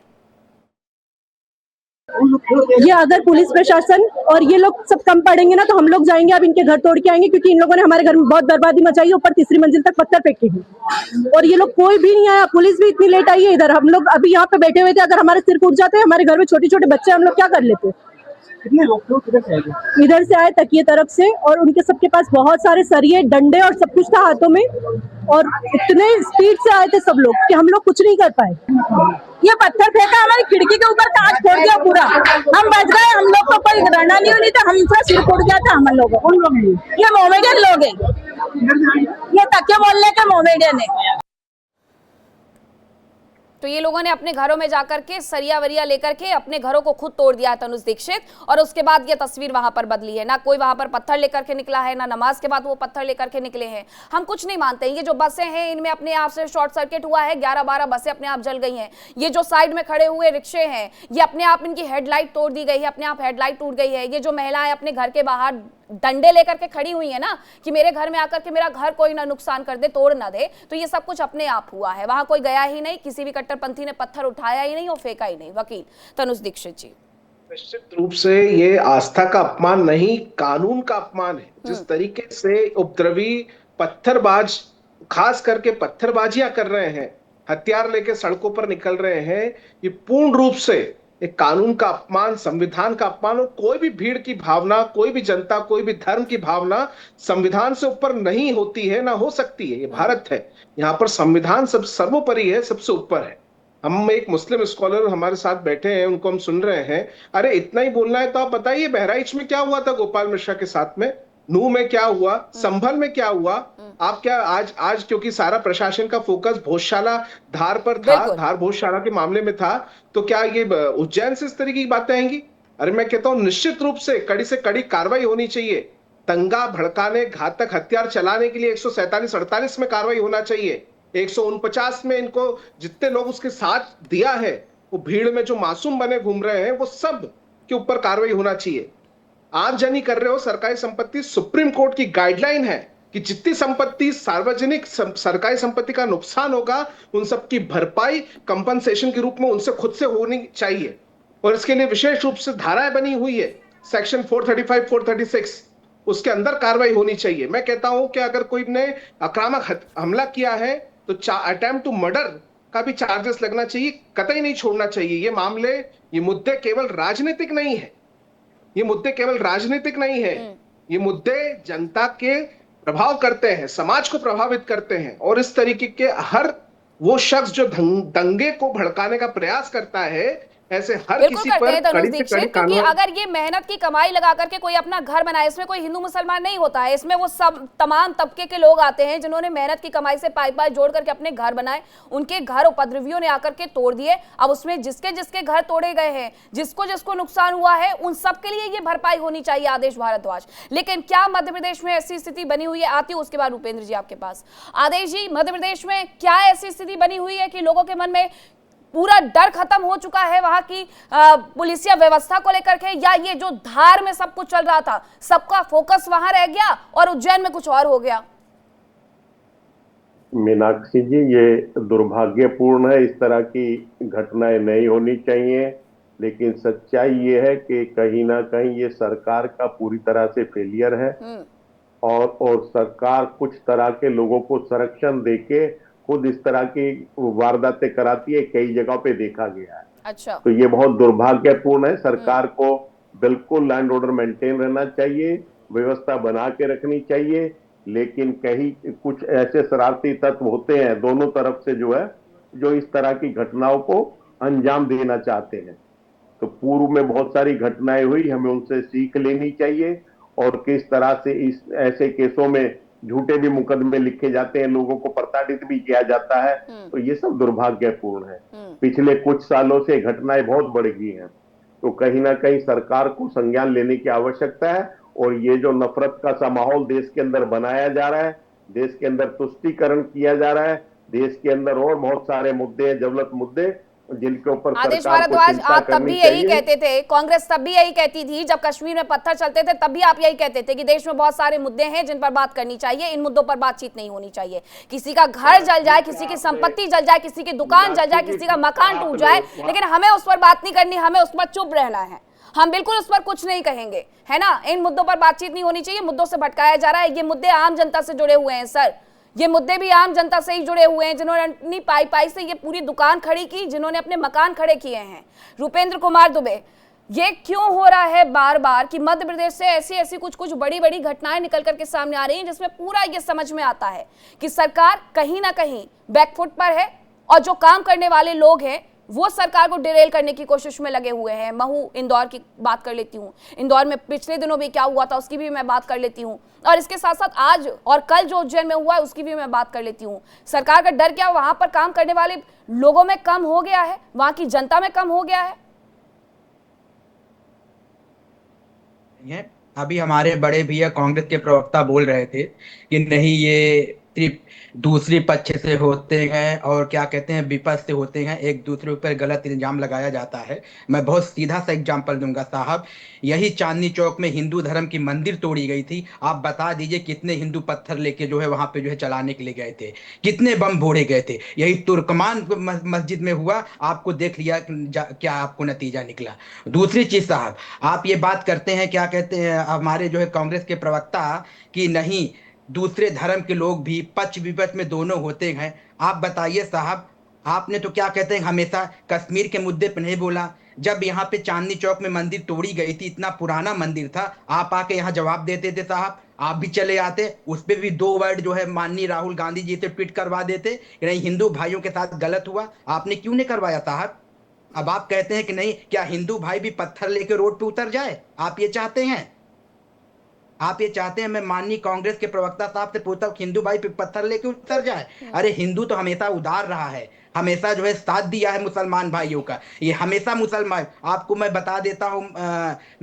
ये अगर पुलिस प्रशासन और ये लोग सब कम पड़ेंगे ना तो हम लोग जाएंगे, अब इनके घर तोड़ के आएंगे, क्योंकि इन लोगों ने हमारे घर में बहुत बर्बादी मचाई है। ऊपर 3री मंजिल तक पत्थर फेंके हैं और ये लोग कोई भी नहीं आया। पुलिस भी इतनी लेट आई है इधर। हम लोग अभी यहाँ पे बैठे हुए थे, अगर हमारे सिर फूट जाते, हमारे घर में छोटे छोटे बच्चे, हम लोग क्या कर लेते। कितने लोग इधर से आए तकिए तरफ से, और उनके सबके पास बहुत सारे सरिये, डंडे और सब कुछ था हाथों में, और इतने स्पीड से आए थे सब लोग कि हम लोग कुछ नहीं कर पाए। ये पत्थर फेंका, हमारी खिड़की के ऊपर कांच फोड़ दिया पूरा, हम बच गए। हम लोग को कोई डरना नहीं था, हमसे सिर फूट गया था हम लोगों। ये मोमेडियन लोग हैं, ये तकिया मोहल्ले के मोमेडियन है। तो ये लोगों ने अपने घरों में जाकर के सरिया वरिया लेकर के अपने घरों को खुद तोड़ दिया है तनुज दीक्षित, और उसके बाद ये तस्वीर वहां पर बदली है। ना कोई वहां पर पत्थर लेकर के निकला है, ना नमाज के बाद वो पत्थर लेकर के निकले हैं। हम कुछ नहीं मानते हैं। ये जो बसें हैं इनमें अपने आप से शॉर्ट सर्किट हुआ है, 11-12 बसें अपने आप जल गई हैं। ये जो साइड में खड़े हुए रिक्शे हैं, ये अपने आप इनकी हेडलाइट तोड़ दी गई है, अपने आप हेडलाइट टूट गई है। ये जो महिलाएं अपने घर के बाहर डंडे लेकर के खड़ी हुई है ना कि मेरे घर में आकर के मेरा घर कोई ना नुकसान कर दे, तोड़ ना दे, तो ये सब कुछ अपने आप हुआ है। वहां कोई गया ही नहीं, किसी भी कट्टरपंथी ने पत्थर उठाया ही नहीं और फेंका ही नहीं। वकील तनुज दीक्षित जी, निश्चित रूप से ये आस्था का अपमान नहीं, कानून का अपमान है। जिस तरीके से उपद्रवी पत्थरबाज खास करके पत्थरबाजियां कर रहे हैं, हथियार लेके सड़कों पर निकल रहे हैं, ये पूर्ण रूप से एक कानून का अपमान, संविधान का अपमान। और कोई भी भीड़ की भावना, कोई भी जनता, कोई भी धर्म की भावना संविधान से ऊपर नहीं होती है, ना हो सकती है। ये भारत है, यहाँ पर संविधान सब सर्वोपरि है, सबसे ऊपर है। हम एक मुस्लिम स्कॉलर हमारे साथ बैठे हैं, उनको हम सुन रहे हैं। अरे इतना ही बोलना है तो आप बताइए बहराइच में क्या हुआ था गोपाल मिश्रा के साथ में? नूह में क्या हुआ, संभल में क्या हुआ, आप क्या आज क्योंकि सारा प्रशासन का फोकस भोजशाला धार पर था, धार भोजशाला के मामले में था, तो क्या ये उज्जैन से इस तरीके की बातें आएंगी? अरे मैं कहता हूं निश्चित रूप से कड़ी कार्रवाई होनी चाहिए। दंगा भड़काने, घातक हथियार चलाने के लिए 147-48 में कार्रवाई होना चाहिए। 149 में इनको जितने लोग उसके साथ दिया है, वो भीड़ में जो मासूम बने घूम रहे हैं, वो सब के ऊपर कार्रवाई होना चाहिए। आप जनी कर रहे हो सरकारी संपत्ति, सुप्रीम कोर्ट की गाइडलाइन है कि जितनी संपत्ति सार्वजनिक सरकारी संपत्ति का नुकसान होगा, उन सब की भरपाई कंपनसेशन के रूप में उनसे खुद से होनी चाहिए। और इसके लिए विशेष रूप से धाराएं बनी हुई है, सेक्शन 435, 436, उसके अंदर कार्रवाई होनी चाहिए। मैं कहता हूं कि अगर कोई ने आक्रामक हमला किया है तो अटेम्प्ट टू मर्डर का भी चार्जेस लगना चाहिए, कतई नहीं छोड़ना चाहिए। ये मुद्दे केवल राजनीतिक नहीं है, ये मुद्दे केवल राजनीतिक नहीं है, ये मुद्दे जनता के प्रभाव करते हैं, समाज को प्रभावित करते हैं। और इस तरीके के हर वो शख्स जो दंगे को भड़काने का प्रयास करता है, ऐसे हर किसी पर कड़ी से कड़ी क्योंकि अगर ये मेहनत की कमाई लगा करके कोई अपना घर बनाए, इसमें कोई हिंदू मुसलमान नहीं होता है, इसमें वो सब तमाम तबके के लोग आते हैं जिन्होंने मेहनत की कमाई से पाई जोड़ करके अपने घर बनाए, उनके घर उपद्रवियों ने आकर के तोड़ दिए। अब उसमें जिसके जिसके घर तोड़े गए हैं, जिसको जिसको नुकसान हुआ है, उन सबके लिए ये भरपाई होनी चाहिए, आदेश भारद्वाज। लेकिन क्या मध्य प्रदेश में ऐसी स्थिति बनी हुई है? आती हूँ उसके बाद उपेंद्र जी आपके पास। आदेश जी, मध्य प्रदेश में क्या ऐसी स्थिति बनी हुई है कि लोगों के मन में पूरा डर खत्म हो चुका है वहां की पुलिसिया व्यवस्था को लेकर के, या ये जो धार में सब कुछ चल रहा था, सबका फोकस वहां रह गया और उज्जैन में कुछ और हो गया? मीनाक्षी जी, ये दुर्भाग्यपूर्ण है, इस तरह की घटनाएं नहीं होनी चाहिए। लेकिन सच्चाई ये है कि कहीं ना कहीं ये सरकार का पूरी तरह से फेलियर है, और सरकार कुछ तरह के लोगों को संरक्षण देके खुद इस तरह की वारदातें कराती है, कई जगहों पे देखा गया है। अच्छा। तो ये बहुत दुर्भाग्यपूर्ण है। सरकार को बिल्कुल लैंड ऑर्डर मेंटेन रहना चाहिए, व्यवस्था बना के रखनी चाहिए, लेकिन कहीं कुछ ऐसे शरारती तत्व होते हैं दोनों तरफ से जो इस तरह की घटनाओं को अंजाम देना चाहते हैं। तो पूर्व में बहुत सारी घटनाएं हुई, हमें उनसे सीख लेनी चाहिए, और किस तरह से इस ऐसे केसों में झूठे भी मुकदमे लिखे जाते हैं, लोगों को प्रताड़ित भी किया जाता है। तो ये सब दुर्भाग्यपूर्ण है। पिछले कुछ सालों से घटनाएं बहुत बढ़ गई हैं, तो कहीं ना कहीं सरकार को संज्ञान लेने की आवश्यकता है। और ये जो नफरत का सा माहौल देश के अंदर बनाया जा रहा है, देश के अंदर तुष्टीकरण किया जा रहा है, देश के अंदर और बहुत सारे मुद्दे हैं, जवलत मुद्दे, जिनके ऊपर आदेश भारद्वाज, आप तब भी यही कहते थे, कांग्रेस तब भी यही कहती थी, जब कश्मीर में पत्थर चलते थे तब भी आप यही कहते थे कि देश में बहुत सारे मुद्दे हैं जिन पर बात करनी चाहिए, इन मुद्दों पर बातचीत नहीं होनी चाहिए। किसी का घर जल जाए, किसी की संपत्ति जल जाए, किसी की दुकान जल जाए, किसी का मकान टूट जाए, लेकिन हमें उस पर बात नहीं करनी, हमें उस पर चुप रहना है, हम बिल्कुल उस पर कुछ नहीं कहेंगे, है ना? इन मुद्दों पर बातचीत नहीं होनी चाहिए, मुद्दों से भटकाया जा रहा है। ये मुद्दे आम जनता से जुड़े हुए हैं सर, ये मुद्दे भी आम जनता से ही जुड़े हुए हैं, जिन्होंने अपनी पाई से ये पूरी दुकान खड़ी की, जिन्होंने अपने मकान खड़े किए हैं। रूपेंद्र कुमार दुबे, ये क्यों हो रहा है बार बार कि मध्य प्रदेश से ऐसी कुछ बड़ी बड़ी घटनाएं निकल करके सामने आ रही हैं, जिसमें पूरा ये समझ में आता है कि सरकार कहीं ना कहीं बैकफुट पर है, और जो काम करने वाले लोग हैं वो सरकार को डिरेल करने की कोशिश में लगे हुए हैं। महू इंदौर की बात कर लेती हूँ, इंदौर में पिछले दिनों भी क्या हुआ था उसकी भी मैं बात कर लेती हूँ, और इसके साथ साथ आज और कल जो उज्जैन में हुआ है उसकी भी मैं बात कर लेती हूँ। सरकार का डर क्या वहां पर काम करने वाले लोगों में कम हो गया है, वहां की जनता में कम हो गया है? अभी हमारे बड़े भैया कांग्रेस के प्रवक्ता बोल रहे थे कि नहीं, ये सिर्फ दूसरी पक्ष से होते हैं और क्या कहते हैं विपक्ष से होते हैं, एक दूसरे ऊपर गलत इल्जाम लगाया जाता है। मैं बहुत सीधा सा एग्जांपल दूंगा साहब, यही चांदनी चौक में हिंदू धर्म की मंदिर तोड़ी गई थी, आप बता दीजिए कितने हिंदू पत्थर लेके वहां पे चलाने के लिए गए थे, कितने बम फोड़े गए थे। यही तुर्कमान मस्जिद में हुआ, आपको देख लिया क्या आपको नतीजा निकला। दूसरी चीज साहब, आप ये बात करते हैं, क्या कहते हैं हमारे कांग्रेस के प्रवक्ता कि नहीं दूसरे धर्म के लोग भी पक्ष विपक्ष में दोनों होते हैं। आप बताइए साहब, आपने तो क्या कहते हैं हमेशा कश्मीर के मुद्दे पर नहीं बोला। जब यहाँ पे चांदनी चौक में मंदिर तोड़ी गई थी, इतना पुराना मंदिर था, आप आके यहाँ जवाब देते थे साहब, आप भी चले आते, उस पर भी 2 वर्ड माननीय राहुल गांधी जी से ट्वीट करवा देते, नहीं हिंदू भाइयों के साथ गलत हुआ। आपने क्यों नहीं करवाया साहब? अब आप कहते हैं कि नहीं, क्या हिंदू भाई भी पत्थर लेके रोड पे उतर जाए? आप ये चाहते हैं? आप ये चाहते हैं मैं माननीय कांग्रेस के प्रवक्ता साहब से पूछता हूँ हिंदू भाई पे पत्थर लेके उतर जाए? अरे हिंदू तो हमेशा उदार रहा है, हमेशा जो है साथ दिया है मुसलमान भाइयों का, ये हमेशा मुसलमान। आपको मैं बता देता हूँ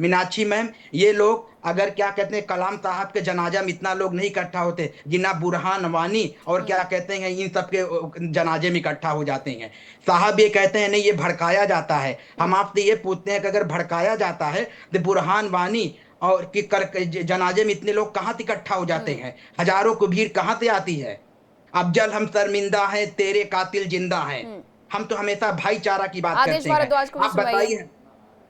मीनाक्षी मैम, ये लोग अगर क्या कहते हैं कलाम साहब के जनाजा में इतना लोग नहीं इकट्ठा होते जितना बुरहान वानी और क्या कहते हैं इन सब के जनाजे में इकट्ठा हो जाते हैं। साहब ये कहते हैं नहीं ये भड़काया जाता है। हम आपसे ये पूछते हैं कि अगर भड़काया जाता है तो बुरहान वानी और कि जनाजे में इतने लोग कहाँ से इकट्ठा हो जाते हैं? हजारों को भीड़ कहाँ से आती है? अफजल हम शर्मिंदा हैं, तेरे कातिल जिंदा हैं। हम तो हमेशा भाईचारा की बात करते हैं।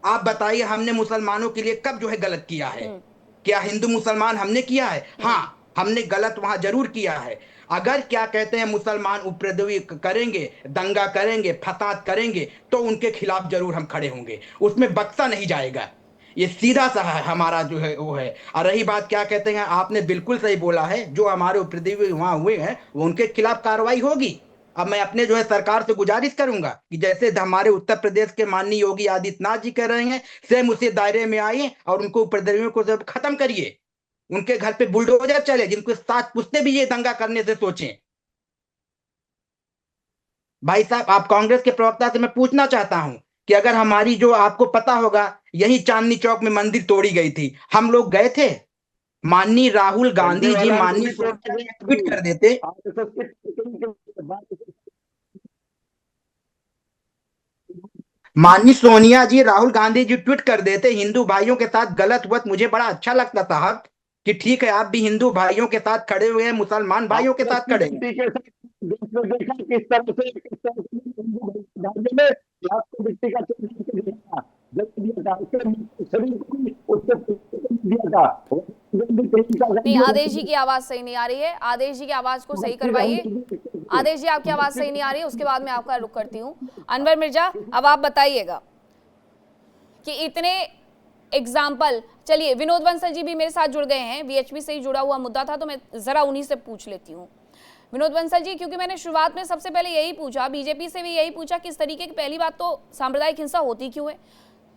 आप बताइए हमने मुसलमानों के लिए कब जो है गलत किया है? क्या हिंदू मुसलमान हमने किया है? हाँ, हमने गलत वहां जरूर किया है। अगर क्या कहते हैं मुसलमान उपद्रवी करेंगे, दंगा करेंगे, फसाद करेंगे तो उनके खिलाफ जरूर हम खड़े होंगे, उसमें बख्शा नहीं जाएगा। ये सीधा सा है हमारा जो है वो है। और रही बात क्या कहते हैं, आपने बिल्कुल सही बोला है, जो हमारे उपद्रवी वहां हुए हैं वो उनके खिलाफ कार्रवाई होगी। अब मैं अपने जो है सरकार से गुजारिश करूंगा कि जैसे हमारे उत्तर प्रदेश के माननीय योगी आदित्यनाथ जी कह रहे हैं सेम उसी दायरे में आइए और उनको उपद्रवियों को जब खत्म करिए, उनके घर पे बुलडोजर चले, जिनको साथ पुछते भी ये दंगा करने से सोचें। भाई साहब, आप कांग्रेस के प्रवक्ता से मैं पूछना चाहता हूं कि अगर हमारी जो आपको पता होगा यही चांदनी चौक में मंदिर तोड़ी गई थी, हम लोग गए थे, माननीय राहुल गांधी जी माननीय ट्वीट कर देते, माननीय सोनिया जी राहुल गांधी जी ट्वीट कर देते हिंदू भाइयों के साथ गलत हुआ, मुझे बड़ा अच्छा लगता साहब कि ठीक है आप भी हिंदू भाइयों के साथ खड़े हुए हैं, मुसलमान भाइयों के साथ खड़े हैं। किस तरह से मिट्टी का नहीं, आदेश जी की आवाज सही नहीं आ रही है, आदेश जी की आवाज को सही करवाइए। आदेश जी आपकी आवाज सही नहीं आ रही है, उसके बाद मैं आपका रुख करती हूँ। अनवर मिर्जा, अब आप बताइएगा कि इतने एग्जाम्पल, चलिए विनोद बंसल जी भी मेरे साथ जुड़ गए हैं, वीएचपी से ही जुड़ा हुआ मुद्दा था तो मैं जरा उन्हीं से पूछ लेती हूँ। विनोद बंसल जी, क्योंकि मैंने शुरुआत में सबसे पहले यही पूछा, बीजेपी से भी यही पूछा कि इस तरीके की पहली बात तो सांप्रदायिक हिंसा होती क्यों है?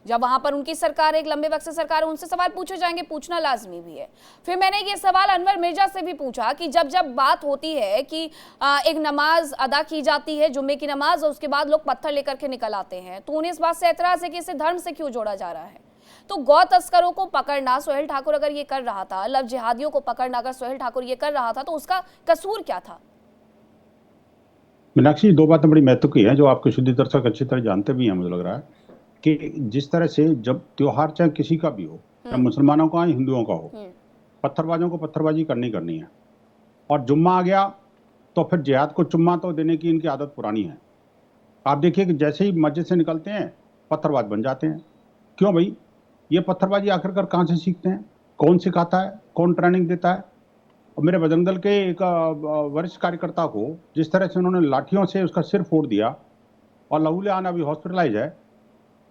जब वहां पर उनकी सरकार है, एक लंबे वक्त से सरकार है, उनसे सवाल पूछे जाएंगे, पूछना लाजमी भी है। फिर मैंने ये सवाल अनवर मिर्जा से भी पूछा कि जब जब बात होती है कि एक नमाज अदा की जाती है, जुम्मे की नमाज, और उसके बाद लोग पत्थर लेकर के निकल आते हैं, तो उन्हें इस बात से एतराज है कि इसे धर्म से क्यों जोड़ा जा रहा है। तो गौ तस्करों को पकड़ना सोहेल ठाकुर अगर ये कर रहा था, लव जिहादियों को पकड़ना अगर सोहेल ठाकुर ये कर रहा था, तो उसका कसूर क्या था? मीनाक्षी, दो बातें बड़ी महत्व की हैं जो आपके शुद्ध दर्शक अच्छी तरह जानते भी हैं। मुझे लग रहा है कि जिस तरह से जब त्योहार चाहे किसी का भी हो, चाहे मुसलमानों का, हिंदुओं का हो, पत्थरबाजों को पत्थरबाजी करनी है। और जुम्मा आ गया तो फिर जिहाद को चुम्मा तो देने की इनकी आदत पुरानी है। आप देखिए कि जैसे ही मस्जिद से निकलते हैं पत्थरबाज बन जाते हैं। क्यों भाई? ये पत्थरबाजी आखिरकार कहाँ से सीखते हैं? कौन सिखाता है? कौन ट्रेनिंग देता है? और मेरे बजरंग दल के एक वरिष्ठ कार्यकर्ता को जिस तरह से उन्होंने लाठियों से उसका सिर फोड़ दिया और लहूलियान अभी हॉस्पिटलाइज है,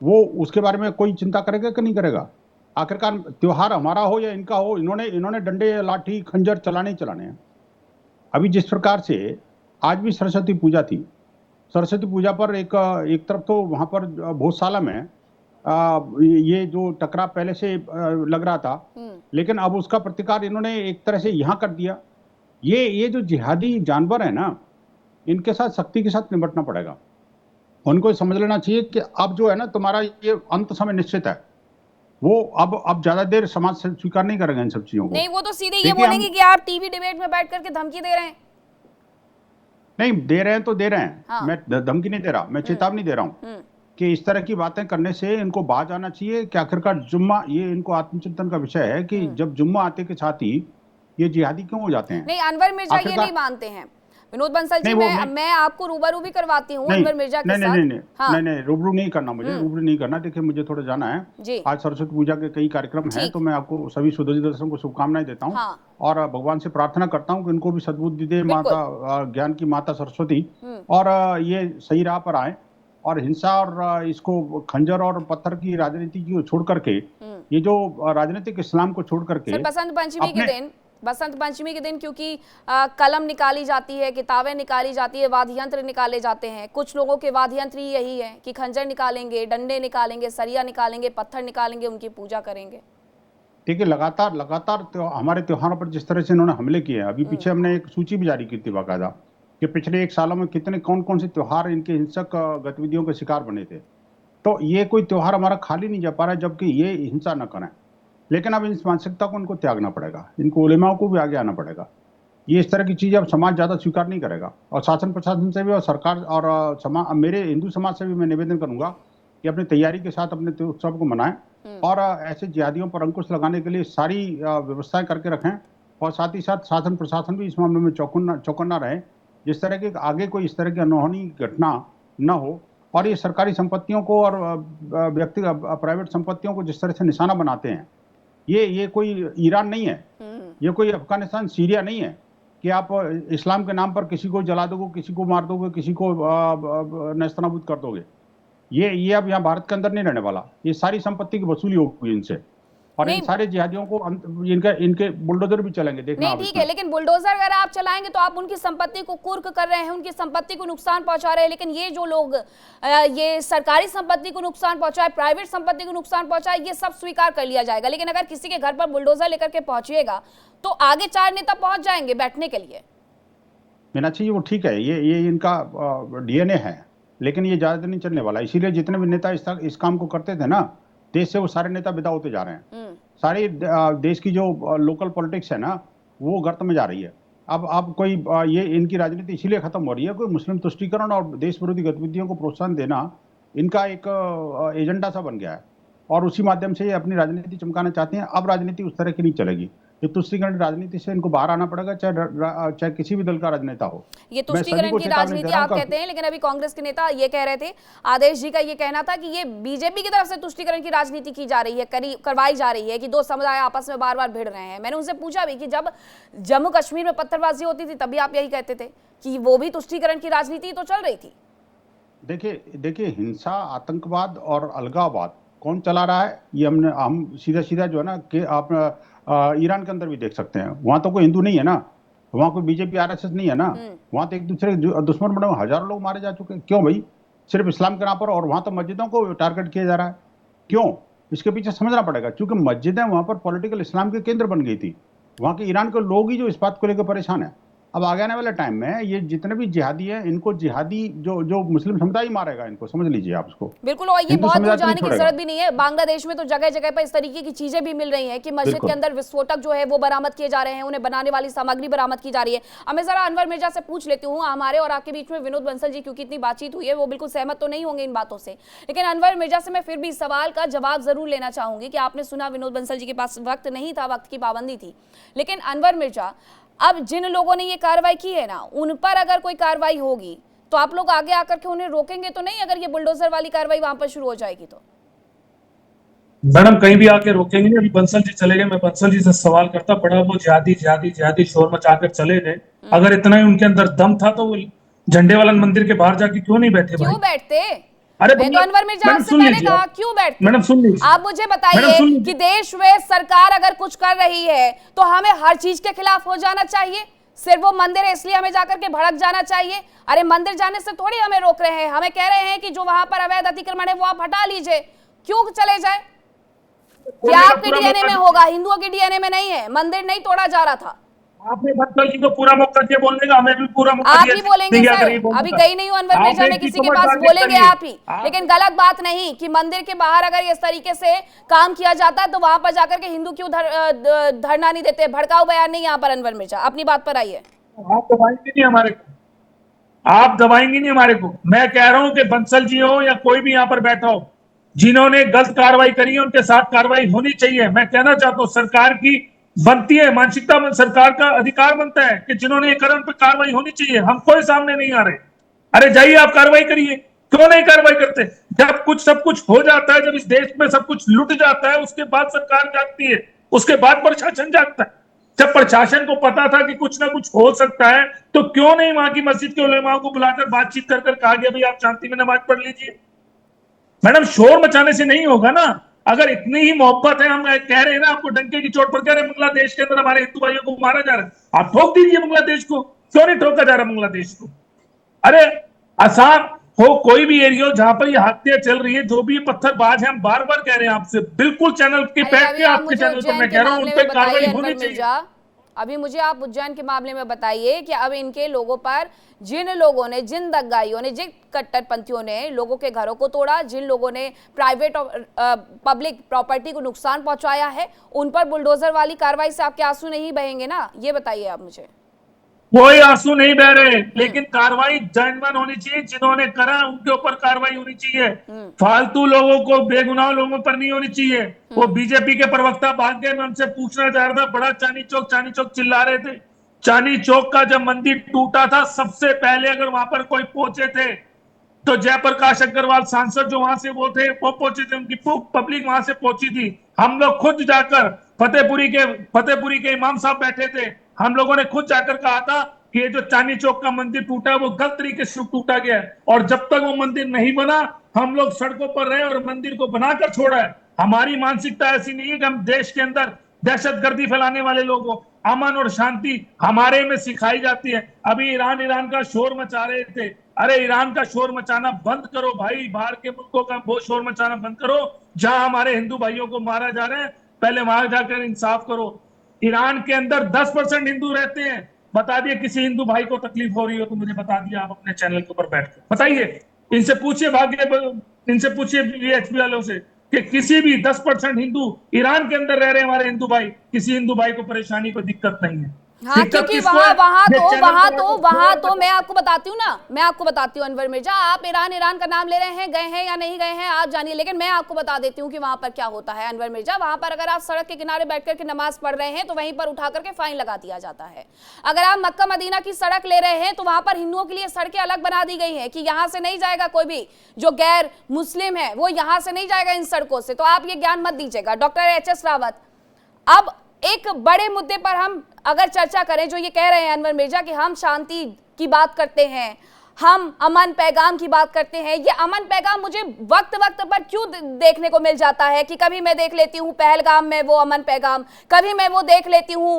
वो उसके बारे में कोई चिंता करेगा कि नहीं करेगा? आखिरकार त्योहार हमारा हो या इनका हो, इन्होंने डंडे, लाठी, खंजर चलाने हैं। अभी जिस प्रकार से आज भी सरस्वती पूजा थी, सरस्वती पूजा पर एक तरफ तो वहाँ पर भोजशाला में ये जो टकराव पहले से लग रहा था, लेकिन अब उसका प्रतिकार इन्होंने एक तरह से यहाँ कर दिया। ये जो जिहादी जानवर है ना, इनके साथ सख्ती के साथ निपटना पड़ेगा। उनको समझ लेना चाहिए कि अब जो है ना, तुम्हारा ये अंत समय निश्चित है। वो अब ज्यादा देर समाज से स्वीकार नहीं करेंगे इन सब चीजों को। नहीं, वो तो सीधे ये बोलेंगे कि आप टीवी डिबेट में बैठ करके धमकी दे रहे हैं। नहीं दे रहे हैं तो दे रहे हैं। हाँ। मैं धमकी नहीं दे रहा, मैं चेतावनी दे रहा हूँ कि इस तरह की बातें करने से इनको बाज आना चाहिए कि आखिरकार जुम्मा, ये इनको आत्मचिंतन का विषय है कि जब जुम्मा आते के साथ ही ये जिहादी क्यों हो जाते हैं। नहीं, अनवर मिर्जा ये नहीं मानते हैं। विनोद बंसल जी, मैं आपको रूबरू भी करवाती हूँ अनवर मिर्जा के साथ। नहीं, रूबरू नहीं करना मुझे, रूबरू नहीं करना। देखिए मुझे थोड़ा जाना है, आज सरस्वती पूजा के कई कार्यक्रम हैं, तो मैं आपको सभी सुधोजी दर्शकों को शुभकामनाएं देता हूँ और भगवान से प्रार्थना करता हूँ कि इनको भी सद्बुद्धि दे माता, ज्ञान की माता सरस्वती, और ये सही राह पर आए और हिंसा और इसको खंजर और पत्थर की राजनीति को छोड़ करके, ये जो राजनीतिक इस्लाम को छोड़ करके, बसंत पंचमी के दिन क्योंकि कलम निकाली जाती है, किताबें निकाली जाती है, वाद्य यंत्र निकाले जाते हैं। कुछ लोगों के वाद्य यंत्र ही यही है कि खंजर निकालेंगे, डंडे निकालेंगे, सरिया निकालेंगे, पत्थर निकालेंगे, उनकी पूजा करेंगे। देखिए लगातार हमारे त्योहारों पर जिस तरह से इन्होंने हमले किए हैं, अभी पीछे हमने एक सूची भी जारी की थी बाकायदा कि पिछले 1 सालों में कितने कौन कौन से त्योहार इनके हिंसक गतिविधियों के शिकार बने थे। तो ये कोई त्योहार हमारा खाली नहीं जा पा रहा है जबकि ये हिंसा न करें, लेकिन अब इस मानसिकता को इनको त्यागना पड़ेगा, इनको उलेमाओं को भी आगे आना पड़ेगा। ये इस तरह की चीजें अब समाज ज्यादा स्वीकार नहीं करेगा, और शासन प्रशासन से भी और सरकार और मेरे हिंदू समाज से भी मैं निवेदन करूंगा कि अपनी तैयारी के साथ अपने उत्सव को मनाएं और ऐसे जिहादियों पर अंकुश लगाने के लिए सारी व्यवस्थाएं करके रखें, और साथ ही साथ शासन प्रशासन भी इस मामले में चौकन्ना रहे, जिस तरह के आगे कोई इस तरह की अनहोनी घटना न हो। और ये सरकारी संपत्तियों को और व्यक्तिगत प्राइवेट संपत्तियों को जिस तरह से निशाना बनाते हैं, ये कोई ईरान नहीं है, ये कोई अफगानिस्तान सीरिया नहीं है कि आप इस्लाम के नाम पर किसी को जला दोगे, किसी को मार दोगे, किसी को नेस्तनाबूद कर दोगे। ये अब यहाँ भारत के अंदर नहीं रहने वाला। ये सारी संपत्ति की वसूली होगी इनसे, और इन सारे जिहादियों को इनके बुलडोजर भी चलेंगे, देखना। नहीं ठीक है, लेकिन बुलडोजर अगर आप चलाएंगे तो आप उनकी संपत्ति को कुर्क कर रहे हैं, उनकी संपत्ति को नुकसान पहुंचा रहे हैं। लेकिन ये जो लोग ये सरकारी संपत्ति को नुकसान पहुंचाए, प्राइवेट संपत्ति को नुकसान पहुंचाए, ये सब स्वीकार कर लिया जाएगा। लेकिन अगर किसी के घर पर बुलडोजर लेकर के पहुंचिएगा तो आगे 4 नेता पहुंच जाएंगे बैठने के लिए। मीनाक्षी जी वो ठीक है, ये इनका डीएनए है, लेकिन ये ज्यादा नहीं चलने वाला। इसीलिए जितने भी नेता इस काम को करते थे ना, देश से वो सारे नेता विदा होते जा रहे हैं। सारी देश की जो लोकल पॉलिटिक्स है ना, वो गर्त में जा रही है। अब कोई ये इनकी राजनीति इसीलिए खत्म हो रही है, कोई मुस्लिम तुष्टीकरण और देश विरोधी गतिविधियों को प्रोत्साहन देना इनका एक एजेंडा सा बन गया है, और उसी माध्यम से ये अपनी राजनीति चमकाना चाहते हैं। अब राजनीति उस तरह की नहीं चलेगी। ये तुष्टीकरण राजनीति से इनको बाहर आना पड़ेगा, चाहे किसी भी दल का राजनेता हो। ये तुष्टीकरण की राजनीति आप कहते हैं, लेकिन अभी कांग्रेस के नेता ये कह रहे थे, आदेश जी का ये कहना था कि ये बीजेपी की तरफ से तुष्टीकरण की राजनीति की जा रही है, करवाई जा रही है, कि 2 समुदाय आपस में बार बार भिड़ रहे हैं। मैंने उनसे पूछा भी कि जब जम्मू कश्मीर में पत्थरबाजी होती थी तभी आप यही कहते थे कि वो भी तुष्टीकरण की राजनीति तो चल रही थी। देखिए हिंसा, आतंकवाद और अलगाववाद कौन चला रहा है, ये हम सीधा जो है ना कि आप ईरान के अंदर भी देख सकते हैं। वहां तो कोई हिंदू नहीं है ना, वहां कोई बीजेपी आरएसएस नहीं है ना, वहां तो एक दूसरे दुश्मन बने हजारों लोग मारे जा चुके हैं। क्यों भाई? सिर्फ इस्लाम के नाम पर। और वहां तो मस्जिदों को टारगेट किया जा रहा है। क्यों? इसके पीछे समझना पड़ेगा, क्योंकि मस्जिदें वहां पर पॉलिटिकल इस्लाम के केंद्र बन गई थी। वहां के ईरान के लोग ही जो इस बात को लेकर परेशान है। अब आगे आने वाले टाइम में ये जितने भी जिहादी हैं, इनको जिहादी जो मुस्लिम समुदाय मारेगा, इनको समझ लीजिए आप उसको। बिल्कुल, और ये बहुत दूर जाने की जरूरत भी नहीं है। बांग्लादेश में तो जगह जगह पर इस तरीके की चीजें भी मिल रही हैं कि मस्जिद के अंदर विस्फोटक जो है वो बरामद किए जा रहे हैं, उन्हें बनाने वाली सामग्री बरामद की जा रही है। अब मैं जरा अनवर मिर्जा से पूछ लेती हूँ, हमारे और आपके बीच में विनोद बंसल जी, क्योंकि इतनी बातचीत हुई है, वो बिल्कुल सहमत तो नहीं होंगे इन बातों से, लेकिन अनवर मिर्जा से मैं फिर भी इस सवाल का जवाब जरूर लेना चाहूंगी कि आपने सुना विनोद बंसल जी के पास वक्त नहीं था, वक्त की पाबंदी थी, लेकिन अनवर मिर्जा, अब जिन लोगों ने ये कार्रवाई की है ना, उन पर अगर कोई कार्रवाई होगी तो आप लोग आगे आकर के उन्हें रोकेंगे तो नहीं, अगर ये बुलडोजर वाली कार्रवाई वहां पर शुरू हो जाएगी तो? मैडम कहीं भी आके रोकेंगे नहीं। अभी बंसल जी चले गए, मैं बंसल जी से सवाल करता पड़ा, वो जिहादी शोर मचाकर चले गए। अगर इतना ही उनके अंदर दम था तो वो झंडे वाला मंदिर के बाहर जाके क्यों नहीं बैठे? क्यों बैठते? अरे मैं तो अनवर मिर्जा आपसे मैंने कहा क्यों बैठते? मैडम सुन लीजिए, आप मुझे बताइए कि देश में सरकार अगर कुछ कर रही है तो हमें हर चीज के खिलाफ हो जाना चाहिए? सिर्फ वो मंदिर है इसलिए हमें जाकर के भड़क जाना चाहिए? अरे मंदिर जाने से थोड़ी हमें रोक रहे हैं, हमें कह रहे हैं कि जो वहां पर अवैध अतिक्रमण है वो आप हटा लीजिए। क्यों चले जाए? क्या आपके डीएनए में होगा? हिंदुओं के डीएनए में नहीं है, मंदिर नहीं तोड़ा जा रहा था। आपने बंसल जी को पूरा मौका दिया बोलने का, हमें भी पूरा मौका दिया। आप ही बोलेंगे सर, अभी गई नहीं हूं अनवर मिर्जा में, किसी के पास बोलेंगे आप ही, लेकिन गलत बात नहीं कि मंदिर के बाहर अगर इस तरीके से काम किया जाता है तो वहां पर जाकर के हिंदू क्यों धरना नहीं देते? भड़काऊ बयान नहीं यहाँ पर। अनवर मिर्जा अपनी बात पर आइए। आप दबाएंगे नहीं हमारे को, आप दबाएंगे नहीं हमारे को। मैं कह रहा हूं कि बंसल जी हो या कोई भी यहाँ पर बैठा हो, जिन्होंने गलत कार्रवाई करी है उनके साथ कार्रवाई होनी चाहिए। मैं कहना चाहता हूँ सरकार की बनती है, मानसिकता में सरकार का अधिकार बनता है कि जिन्होंने ये करा उन पर कार्रवाई होनी चाहिए। हम कोई सामने नहीं आ रहे। अरे जाइए आप कार्रवाई करिए, क्यों नहीं कार्रवाई करते? जब सब कुछ हो जाता है, जब इस देश में सब कुछ लुट जाता है, उसके बाद सरकार जागती है, उसके बाद प्रशासन जागता है। जब प्रशासन को पता था कि कुछ ना कुछ हो सकता है तो क्यों नहीं वहां की मस्जिद के उलेमाओं को बुलाकर बातचीत कर कहा गया भाई आप शांति में नमाज पढ़ लीजिए? मैडम शोर मचाने से नहीं होगा ना। अगर इतनी ही मोहब्बत है, हम कह रहे हैं ना आपको डंके की चोट पर कह रहे हैं बांग्लादेश के अंदर हमारे हिंदू भाइयों को मारा जा रहा है, आप ठोक दीजिए बांग्लादेश को। क्यों नहीं ठोका जा रहा बांग्लादेश को? अरे आसाम हो कोई भी एरिया हो जहां पर ये हत्या चल रही है, जो भी पत्थरबाज है, हम बार बार कह रहे हैं आपसे, बिल्कुल चैनल की अरे बैठ अभी के आप आपके मुझे चैनल पर उज्जैन मैं के कह रहा हूँ उन मामले पे में बताइए कार्रवाई अनवर होनी चाहिए। मिर्जा, अभी मुझे आप उज्जैन के मामले में बताइए कि अब इनके लोगों पर जिन लोगों ने, जिन दंगाइयों ने, जिन कट्टरपंथियों ने लोगों के घरों को तोड़ा, जिन लोगों ने प्राइवेट और पब्लिक प्रॉपर्टी को नुकसान पहुंचाया है, उन पर बुलडोजर वाली कार्रवाई से आपके आंसू नहीं बहेंगे ना? ये बताइए आप मुझे। कोई आंसू नहीं बह रहे, लेकिन कार्रवाई जेन्युइन होनी चाहिए, जिन्होंने करा उनके ऊपर कार्रवाई होनी चाहिए, फालतू लोगों को, बेगुनाह लोगों पर नहीं होनी चाहिए। वो बीजेपी के प्रवक्ता भाग गए, मैं उनसे पूछना चाह रहा था, बड़ा चांदी चौक चिल्ला रहे थे। चांदी चौक का जब मंदिर टूटा था, सबसे पहले अगर वहां पर कोई पहुंचे थे तो जयप्रकाश अग्रवाल सांसद जो वहां से वो थे, वो पहुंचे थे, उनकी पब्लिक वहां से पहुंची थी। हम लोग खुद जाकर फतेहपुरी के इमाम साहब बैठे थे, हम लोगों ने खुद जाकर कहा था कि ये जो चांदी चौक का मंदिर टूटा है वो गलत तरीके से टूटा गया है, और जब तक वो मंदिर नहीं बना हम लोग सड़कों पर रहे और मंदिर को बनाकर छोड़ा है। हमारी मानसिकता ऐसी नहीं है कि हम देश के अंदर दहशतगर्दी फैलाने वाले लोगों, अमन और शांति हमारे में सिखाई जाती है। अभी ईरान का शोर मचा रहे थे, अरे ईरान का शोर मचाना बंद करो भाई, बाहर के मुल्कों का वो शोर मचाना बंद करो। जहां हमारे हिंदू भाइयों को मारा जा रहा है, पहले वहां जाकर इंसाफ करो। ईरान के अंदर 10% हिंदू रहते हैं, बता दिए किसी हिंदू भाई को तकलीफ हो रही हो तो मुझे बता दिया आप अपने चैनल के ऊपर बैठ कर बताइए। इनसे पूछिए, इनसे पूछिए वीएचपी वालों से कि किसी भी 10% हिंदू ईरान के अंदर रह रहे हमारे हिंदू भाई, किसी हिंदू भाई को परेशानी, को दिक्कत नहीं है। हाँ, क्योंकि वहां तो मैं आपको बताती हूँ ना, मैं आपको बताती हूँ अनवर मिर्जा, आप ईरान का नाम ले रहे हैं, गए हैं या नहीं गए हैं आप जानिए, लेकिन मैं आपको बता देती हूँ कि वहां पर क्या होता है अनवर मिर्जा। वहां पर अगर आप सड़क के किनारे बैठ करके नमाज पढ़ रहे हैं तो वहीं पर उठा करके फाइन लगा दिया जाता है। अगर आप मक्का मदीना की सड़क ले रहे हैं तो वहां पर हिंदुओं के लिए सड़कें अलग बना दी गई है कि यहाँ से नहीं जाएगा कोई भी जो गैर मुस्लिम है, वो यहाँ से नहीं जाएगा इन सड़कों से। तो आप ये ज्ञान मत दीजिएगा। डॉक्टर HS रावत, अब एक बड़े मुद्दे पर हम अगर चर्चा करें, जो ये कह रहे हैं अनवर मिर्जा कि हम शांति की बात करते हैं, हम अमन पैगाम की बात करते हैं, ये अमन पैगाम मुझे वक्त वक्त पर क्यों देखने को मिल जाता है कि कभी मैं देख लेती हूँ पहलगाम में वो अमन पैगाम, कभी मैं वो देख लेती हूँ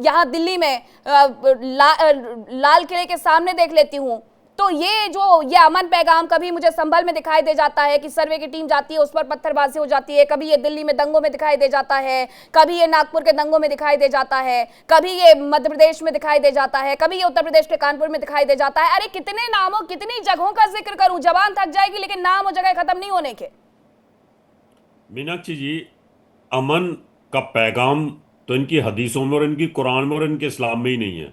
यहाँ दिल्ली में लाल किले के सामने देख लेती हूँ। तो ये अमन पैगाम कभी मुझे संभल में दिखाई दे जाता है कि सर्वे की टीम जाती है, उस पर पत्थरबाजी हो जाती है, कभी ये दिल्ली में दंगों में दिखाई दे जाता है, कभी ये नागपुर के दंगों में दिखाई दे जाता है, कभी ये मध्य प्रदेश में दिखाई दे जाता है, कभी ये उत्तर प्रदेश के कानपुर में दिखाई दे जाता है। अरे कितने नामों, कितनी जगहों का जिक्र करूं, जबान थक जाएगी, लेकिन नाम और जगह खत्म नहीं होने के। मीनाक्षी जी, अमन का पैगाम तो इनकी हदीसों में और इनकी कुरान में और इनके इस्लाम में ही नहीं है।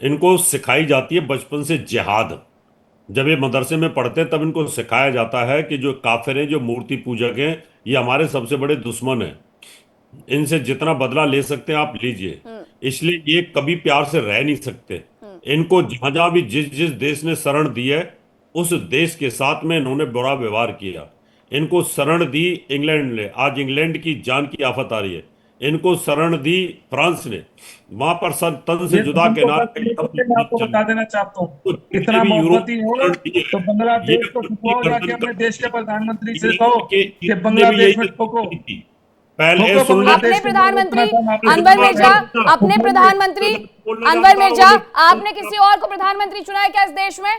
इनको सिखाई जाती है बचपन से जिहाद। जब ये मदरसे में पढ़ते हैं तब इनको सिखाया जाता है कि जो काफिर हैं, जो मूर्ति पूजक हैं, ये हमारे सबसे बड़े दुश्मन हैं, इनसे जितना बदला ले सकते हैं आप लीजिए। इसलिए ये कभी प्यार से रह नहीं सकते। इनको जहां जहां भी जिस जिस देश ने शरण दी है उस देश के साथ में इन्होंने बुरा व्यवहार किया। इनको शरण दी इंग्लैंड ने, आज इंग्लैंड की जान की आफत आ रही है। इनको शरण दी फ्रांस ने, वहां पर तन से जुदा के नाम मैं आपको बता देना चाहता हूँ, इतना मोहब्बती हो तो बांग्लादेश को ठुकवाओ, जाके अपने देश के प्रधानमंत्री से कहो कि बांग्लादेश में ठोको। पहले अपने प्रधानमंत्री अनवर मिर्जा, अपने प्रधानमंत्री अनवर मिर्जा, आपने किसी और को प्रधानमंत्री चुना है क्या इस देश में?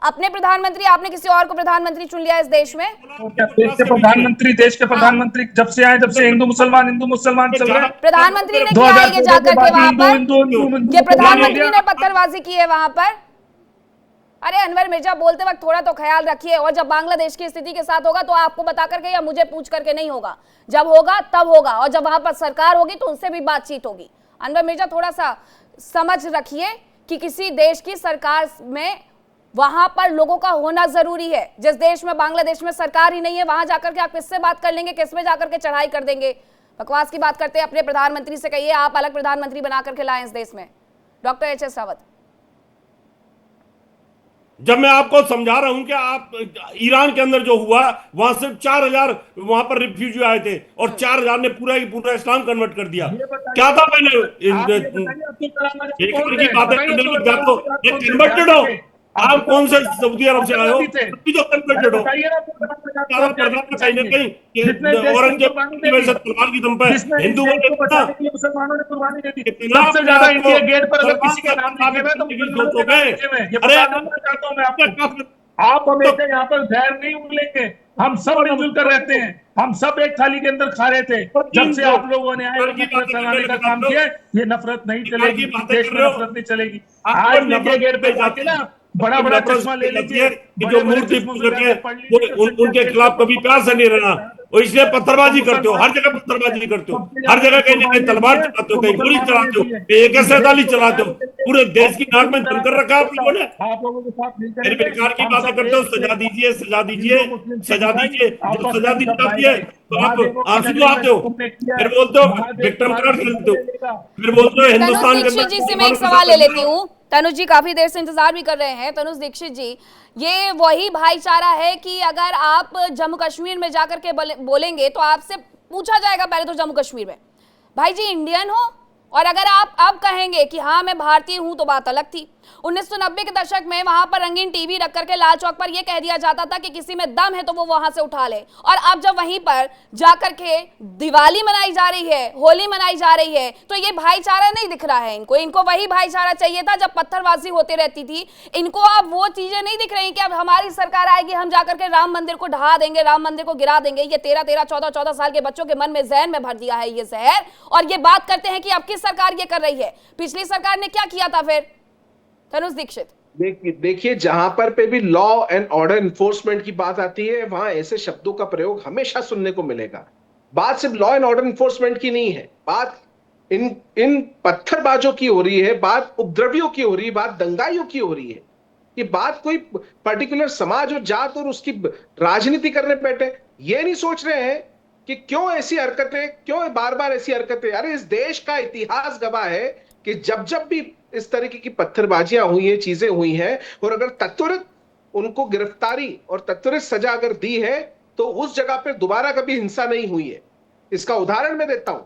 अपने प्रधानमंत्री, आपने किसी और को प्रधानमंत्री चुन लिया इस देश में? देश के प्रधानमंत्री जब से आए, जब से हिंदू मुसलमान चल रहे हैं, प्रधानमंत्री ने किया है ये जाकर के वहां पर, ये प्रधानमंत्री ने पत्थरबाजी की है वहां पर। अरे अनवर मिर्जा, बोलते वक्त थोड़ा तो ख्याल रखिए। और जब बांग्लादेश की स्थिति के साथ होगा तो आपको बता करके या मुझे पूछ करके नहीं होगा, जब होगा तब होगा, और जब वहां पर सरकार होगी तो उनसे भी बातचीत होगी। अनवर मिर्जा, थोड़ा सा समझ रखिए कि किसी देश की सरकार में वहां पर लोगों का होना जरूरी है। जिस देश में, बांग्लादेश में सरकार ही नहीं है, वहां जाकर के आप किससे बात कर लेंगे, किस में जाकर के चढ़ाई कर देंगे? बकवास की बात करते हैं, अपने प्रधानमंत्री से कहिए आप अलग प्रधानमंत्री बना करके लाएं इस देश में। डॉक्टर HS रावत, जब मैं आपको समझा रहा हूं कि आप ईरान के अंदर जो हुआ, वहां सिर्फ 4000 वहां पर रिफ्यूजी आए थे और 4000 ने पूरा की पूरा इस्लाम कन्वर्ट कर दिया। क्या था पहले? एक की बात है, कन्वर्टेड हो, आप कौन से सऊदी अरब से आए हो? अभी तो कन्वर्टेड हो। कहीं ना कहीं औरंगजेब की वजह से तलवार की दम पे हिंदू बने ना, मुसलमानों ने कुर्बानी दे दी। इतना सबसे ज्यादा इंडिया गेट पर अगर सलमान किसी का नाम लिखे हुए तो मुसलमानों के नाम लिखे हुए हैं। ये अरे बताना चाहता हूं मैं आपको। आप हमेशा यहाँ पर जहर नहीं उगलेंगे, हम सब मिलजुल कर रहते हैं, हम सब एक थाली के अंदर खा रहे थे। जब से आप लोगों ने आए नफरत फैलाने का काम किया, ये नफरत नहीं चलेगी, देश में नफरत नहीं चलेगी। आज इंडिया गेट पे जाके ना बड़ा बड़ा चश्मा ले लीजिए, जो मूर्ति पूजक है उनके खिलाफ कभी प्यार से नहीं रहना, और इसलिए पत्थरबाजी करते हो, हर जगह पत्थरबाजी करते हो, हर जगह कहीं ना कहीं तलवार चलाते हो, कहीं गोली चलाते हो, AK-47 चलाते हो, पूरे देश की नाक में दम कर रखा है आप लोगों ने। आप लोगों के साथ मिलकर मेरे बेकार की बातें करते हो, सजा दीजिए सजा दीजिए सजा दीजिए, जब सजा दी जाती है तो आप आंसू आते हो, फिर बोलते हो विक्टिम कार्ड खेलते हो, फिर बोलते हो हिंदुस्तान के दीक्षित जी से मैं एक सवाल ले लेती हूँ। तनुज जी काफी देर से इंतजार भी कर रहे हैं। तनुज दीक्षित जी, ये वही भाईचारा है कि अगर आप जम्मू कश्मीर में जाकर के बोलेंगे तो आपसे पूछा जाएगा पहले तो जम्मू कश्मीर में, भाई जी इंडियन हो, और अगर आप अब कहेंगे कि हाँ मैं भारतीय हूं तो बात अलग थी। 1990 के दशक में वहां पर रंगीन टीवी रख करके लाल चौक पर यह कह दिया जाता था कि किसी में दम है तो वो वहां से उठा ले, और अब जब वहीं पर जाकर के दिवाली मनाई जा रही है, होली मनाई जा रही है, तो ये भाईचारा नहीं दिख रहा है इनको। इनको वही भाईचारा चाहिए था जब पत्थरबाजी होती रहती थी। इनको अब वो चीजें नहीं दिख रही कि अब हमारी सरकार आएगी, हम जाकर के राम मंदिर को ढहा देंगे, राम मंदिर को गिरा देंगे। ये 13-13, 14-14 साल के बच्चों के मन में जहन में भर दिया है ये जहर, और ये बात करते हैं कि अब किस सरकार ये कर रही है। पिछली सरकार ने क्या किया था फिर? तनुज दीक्षित, देखिए जहां पर पे भी लॉ एंड ऑर्डर इन्फोर्समेंट की बात आती है, वहां ऐसे शब्दों का प्रयोग हमेशा सुनने को मिलेगा। बात सिर्फ लॉ एंड ऑर्डर इन्फोर्समेंट की नहीं है, बात इन पत्थरबाजों की हो रही है, बात उपद्रवियों की हो रही है, बात दंगाइयों की हो रही है। ये बात कोई पर्टिकुलर समाज और जात और उसकी राजनीति करने बैठे ये नहीं सोच रहे हैं कि क्यों ऐसी हरकतें, क्यों बार बार ऐसी हरकतें। अरे इस देश का इतिहास गवाह है कि जब जब भी इस तरीके की पत्थरबाजियां हुई है, चीजें हुई हैं, और अगर त्वरित उनको गिरफ्तारी और त्वरित सजा अगर दी है तो उस जगह पर दोबारा कभी हिंसा नहीं हुई है। इसका उदाहरण मैं देता हूं,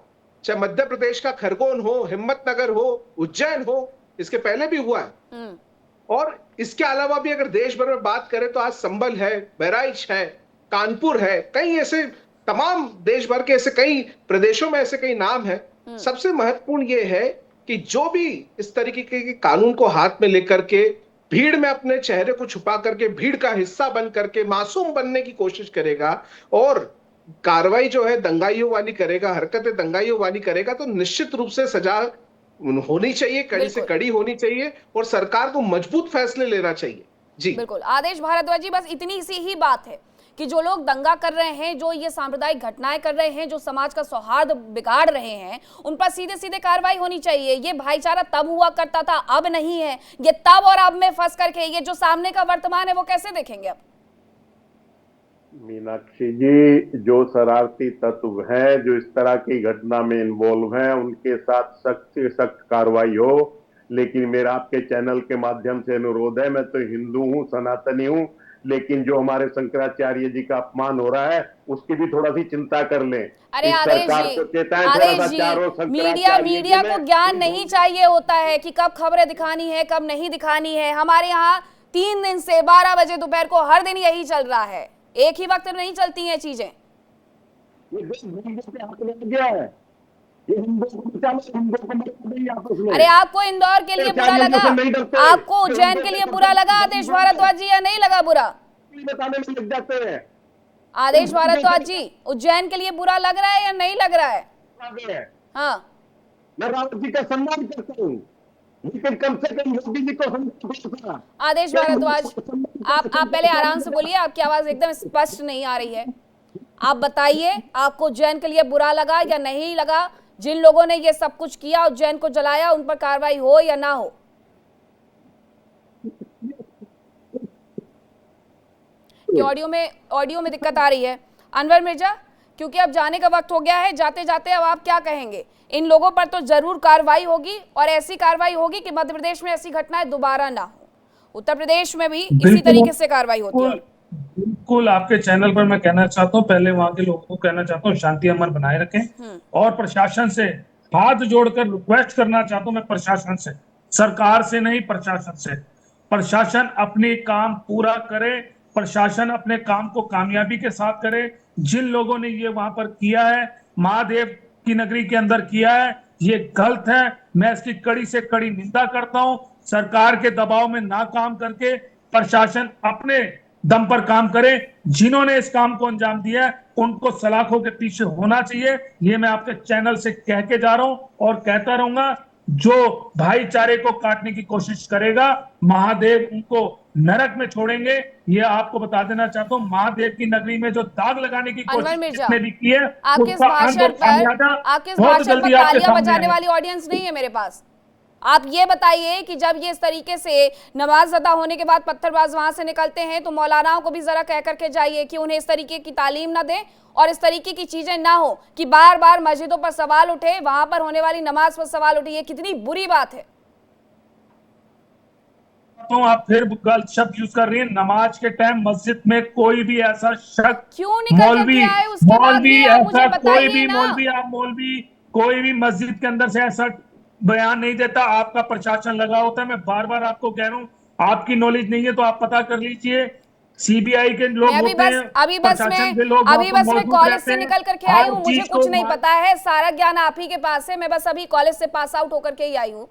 चाहे मध्य प्रदेश का खरगोन हो, हिम्मतनगर हो, उज्जैन हो, इसके पहले भी हुआ है। और इसके अलावा भी अगर देश भर में बात करें तो आज संभल है, बहराइच है, कानपुर है, कई ऐसे तमाम देश भर के ऐसे कई प्रदेशों में ऐसे कई नाम है। सबसे महत्वपूर्ण यह है कि जो भी इस तरीके के कानून को हाथ में लेकर के भीड़ में अपने चेहरे को छुपा करके भीड़ का हिस्सा बन करके मासूम बनने की कोशिश करेगा और कार्रवाई जो है दंगाइयों वाली करेगा, हरकतें दंगाइयों वाली करेगा, तो निश्चित रूप से सजा होनी चाहिए, कड़ी से कड़ी होनी चाहिए, और सरकार को मजबूत फैसले लेना चाहिए। जी बिल्कुल। आदेश भारद्वाज जी, बस इतनी सी ही बात है कि जो लोग दंगा कर रहे हैं, जो ये सांप्रदायिक घटनाएं कर रहे हैं, जो समाज का सौहार्द बिगाड़ रहे हैं, उन पर सीधे सीधे कार्रवाई होनी चाहिए। ये भाईचारा तब हुआ करता था, अब नहीं है। ये तब और अब में फंस करके ये जो सामने का वर्तमान है वो कैसे देखेंगे अब? मीनाक्षी जी, जो शरारती तत्व हैं, जो इस तरह की घटना में इन्वॉल्व हैं, उनके साथ सख्त से सख्त कार्रवाई हो। लेकिन मेरा आपके चैनल के माध्यम से अनुरोध है, मैं तो हिंदू हूँ, सनातनी हूँ, लेकिन जो हमारे शंकराचार्य जी का अपमान हो रहा है उसकी भी थोड़ा सी चिंता कर लें। अरे आदेश जी, मीडिया को ज्ञान नहीं चाहिए होता है कि कब खबरें दिखानी है, कब नहीं दिखानी है। हमारे यहाँ 3 दिन से 12 बजे दोपहर को हर दिन यही चल रहा है, एक ही वक्त नहीं चलती हैं चीजें। अरे आपको इंदौर के लिए बुरा लगा, आपको उज्जैन के लिए बुरा लगा आदेश भारद्वाज जी, या नहीं लगा बुरा? आदेश भारद्वाज जी, उज्जैन के लिए बुरा लग रहा है या नहीं लग रहा है? हाँ, मैं रावत जी का सम्मान करता हूँ, लेकिन कम से कम योगी जी को आदेश भारद्वाज, आप पहले आराम से बोलिए, आपकी आवाज एकदम स्पष्ट नहीं आ रही है। आप बताइए, आपको उज्जैन के लिए बुरा लगा या नहीं लगा? जिन लोगों ने ये सब कुछ किया, उज्जैन को जलाया, उन पर कार्रवाई हो या ना हो? ऑडियो में दिक्कत आ रही है। अनवर मिर्जा, क्योंकि अब जाने का वक्त हो गया है, जाते जाते अब आप क्या कहेंगे? इन लोगों पर तो जरूर कार्रवाई होगी, और ऐसी कार्रवाई होगी कि मध्य प्रदेश में ऐसी घटनाएं दोबारा ना हो। उत्तर प्रदेश में भी इसी तरीके से कार्रवाई होती है। बिल्कुल, आपके चैनल पर मैं कहना चाहता हूँ, पहले वहां के लोगों को कहना चाहता हूँ शांति अमन बनाए रखें, और प्रशासन से हाथ जोड़कर रिक्वेस्ट करना चाहता हूँ मैं, प्रशासन से, सरकार से नहीं, प्रशासन से, प्रशासन अपने काम पूरा करे, प्रशासन अपने काम को कामयाबी के साथ करे। जिन लोगों ने ये वहां पर किया है, महादेव की नगरी के अंदर किया है, ये गलत है। मैं इसकी कड़ी से कड़ी निंदा करता हूं। सरकार के दबाव में ना काम करके प्रशासन अपने दम पर काम करे। जिन्होंने इस काम को अंजाम दिया है उनको सलाखों के पीछे होना चाहिए। ये मैं आपके चैनल से कह के जा रहा हूं और कहता रहूंगा। जो भाईचारे को काटने की कोशिश करेगा, महादेव उनको नरक में छोड़ेंगे। ये आपको बता देना चाहता हूँ। महादेव की नगरी में जो दाग लगाने की अनवर कोशिश मिर्जा, जिसने भी की है, आपके इस उसका अंत भाषण और खामियाजा पर बहुत जल्दी आपके तालियां सामने बजाने आएगा। वाली ऑडियंस नहीं है मेरे पास। आप ये बताइए कि जब ये इस तरीके से नमाज अदा होने के बाद पत्थरबाज वहां से निकलते हैं तो मौलानाओं को भी जरा कह करके जाइए कि उन्हें इस तरीके की तालीम ना दें और इस तरीके की चीजें ना हो कि बार बार मस्जिदों पर सवाल उठे, वहां पर होने वाली नमाज पर सवाल उठे। ये कितनी बुरी बात है। तो आप फिर गलत शब्द यूज कर रही हैं। नमाज के टाइम मस्जिद में कोई भी ऐसा शख्स, क्यों निकल करके आए उसके बाद भी आप मुझे बताइए ना। मौलवी कोई भी मस्जिद के अंदर से ऐसा बयान नहीं देता। आपका प्रशासन लगा होता है। मैं बार बार आपको कह रहा हूँ, आपकी नॉलेज नहीं है तो आप पता कर लीजिए। सीबीआई के लोग होते हैं, प्रशासन के लोग अभी बस मैं मौजूद कॉलेज रहते से हैं। निकल करके आई हर हूँ, मुझे चीज कुछ को नहीं पता है, सारा ज्ञान आप ही के पास है। मैं बस अभी कॉलेज से पास आउट होकर के ही आई हूँ।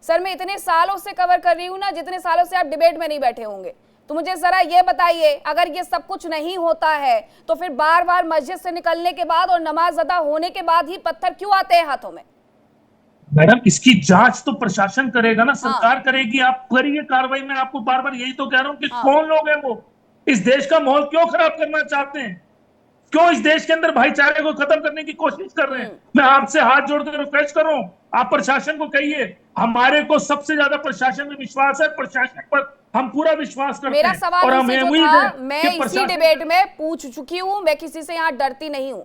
सर, मैं इतने सालों से कवर कर रही हूँ ना, जितने सालों से आप डिबेट में नहीं बैठे होंगे। तो मुझे जरा ये बताइए, अगर ये सब कुछ नहीं होता है तो फिर बार बार मस्जिद से निकलने के बाद और नमाज अदा होने के बाद ही पत्थर क्यों आते हैं हाथों में? मैडम, इसकी जांच तो प्रशासन करेगा ना, सरकार करेगी। आप करिए कार्रवाई। मैं आपको बार बार यही तो कह रहा हूँ कि कौन लोग हैं वो, इस देश का माहौल क्यों खराब करना चाहते हैं, क्यों इस देश के अंदर भाईचारे को खत्म करने की कोशिश कर रहे हैं। मैं आपसे हाथ जोड़कर रिक्वेस्ट कर रहा हूँ, आप प्रशासन को कहिए। हमारे को सबसे ज्यादा प्रशासन में विश्वास है, प्रशासन पर हम पूरा विश्वास करते हैं। मेरा सवाल और इसी हमें जो उम्मीद था, है मैं कि इसी प्रशासन डिबेट में पूछ चुकी हूँ। मैं किसी से यहाँ डरती नहीं हूँ।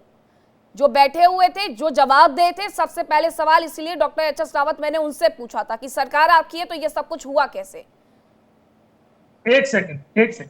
जो बैठे हुए थे, जो जवाब दे थे, सबसे पहले सवाल इसलिए डॉक्टर एच.एस. रावत मैंने उनसे पूछा था कि सरकार आपकी है तो ये सब कुछ हुआ कैसे। एक सेकंड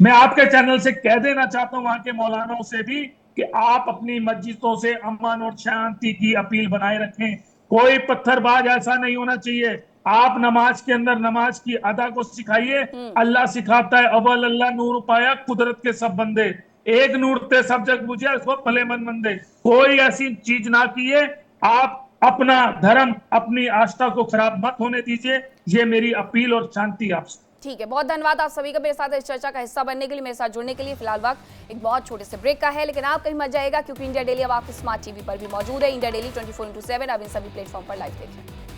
मैं आपके चैनल से कह देना चाहता हूं वहां के मौलानाओं से भी कि आप अपनी मस्जिदों से अमन और शांति की अपील बनाए रखें। कोई पत्थरबाज ऐसा नहीं होना चाहिए। आप नमाज के अंदर नमाज की अदा को सिखाइए। अल्लाह सिखाता है, अव्वल अल्लाह नूर पाया कुदरत के सब बंदे, एक नूर ते सब जग बुझे उसको भले मन मंदे। कोई ऐसी चीज ना किए। आप अपना धर्म, अपनी आस्था को खराब मत होने दीजिए। ये मेरी अपील और शांति आपसे। ठीक है, बहुत धन्यवाद आप सभी का मेरे साथ इस चर्चा का हिस्सा बनने के लिए, मेरे साथ जुड़ने के लिए। फिलहाल वक्त एक बहुत छोटे से ब्रेक का है, लेकिन आप कहीं मत जाएगा क्योंकि इंडिया डेली अब आपके स्मार्ट टीवी पर भी मौजूद है। इंडिया डेली 24/7 अब इन सभी प्लेटफॉर्म पर लाइव देखें।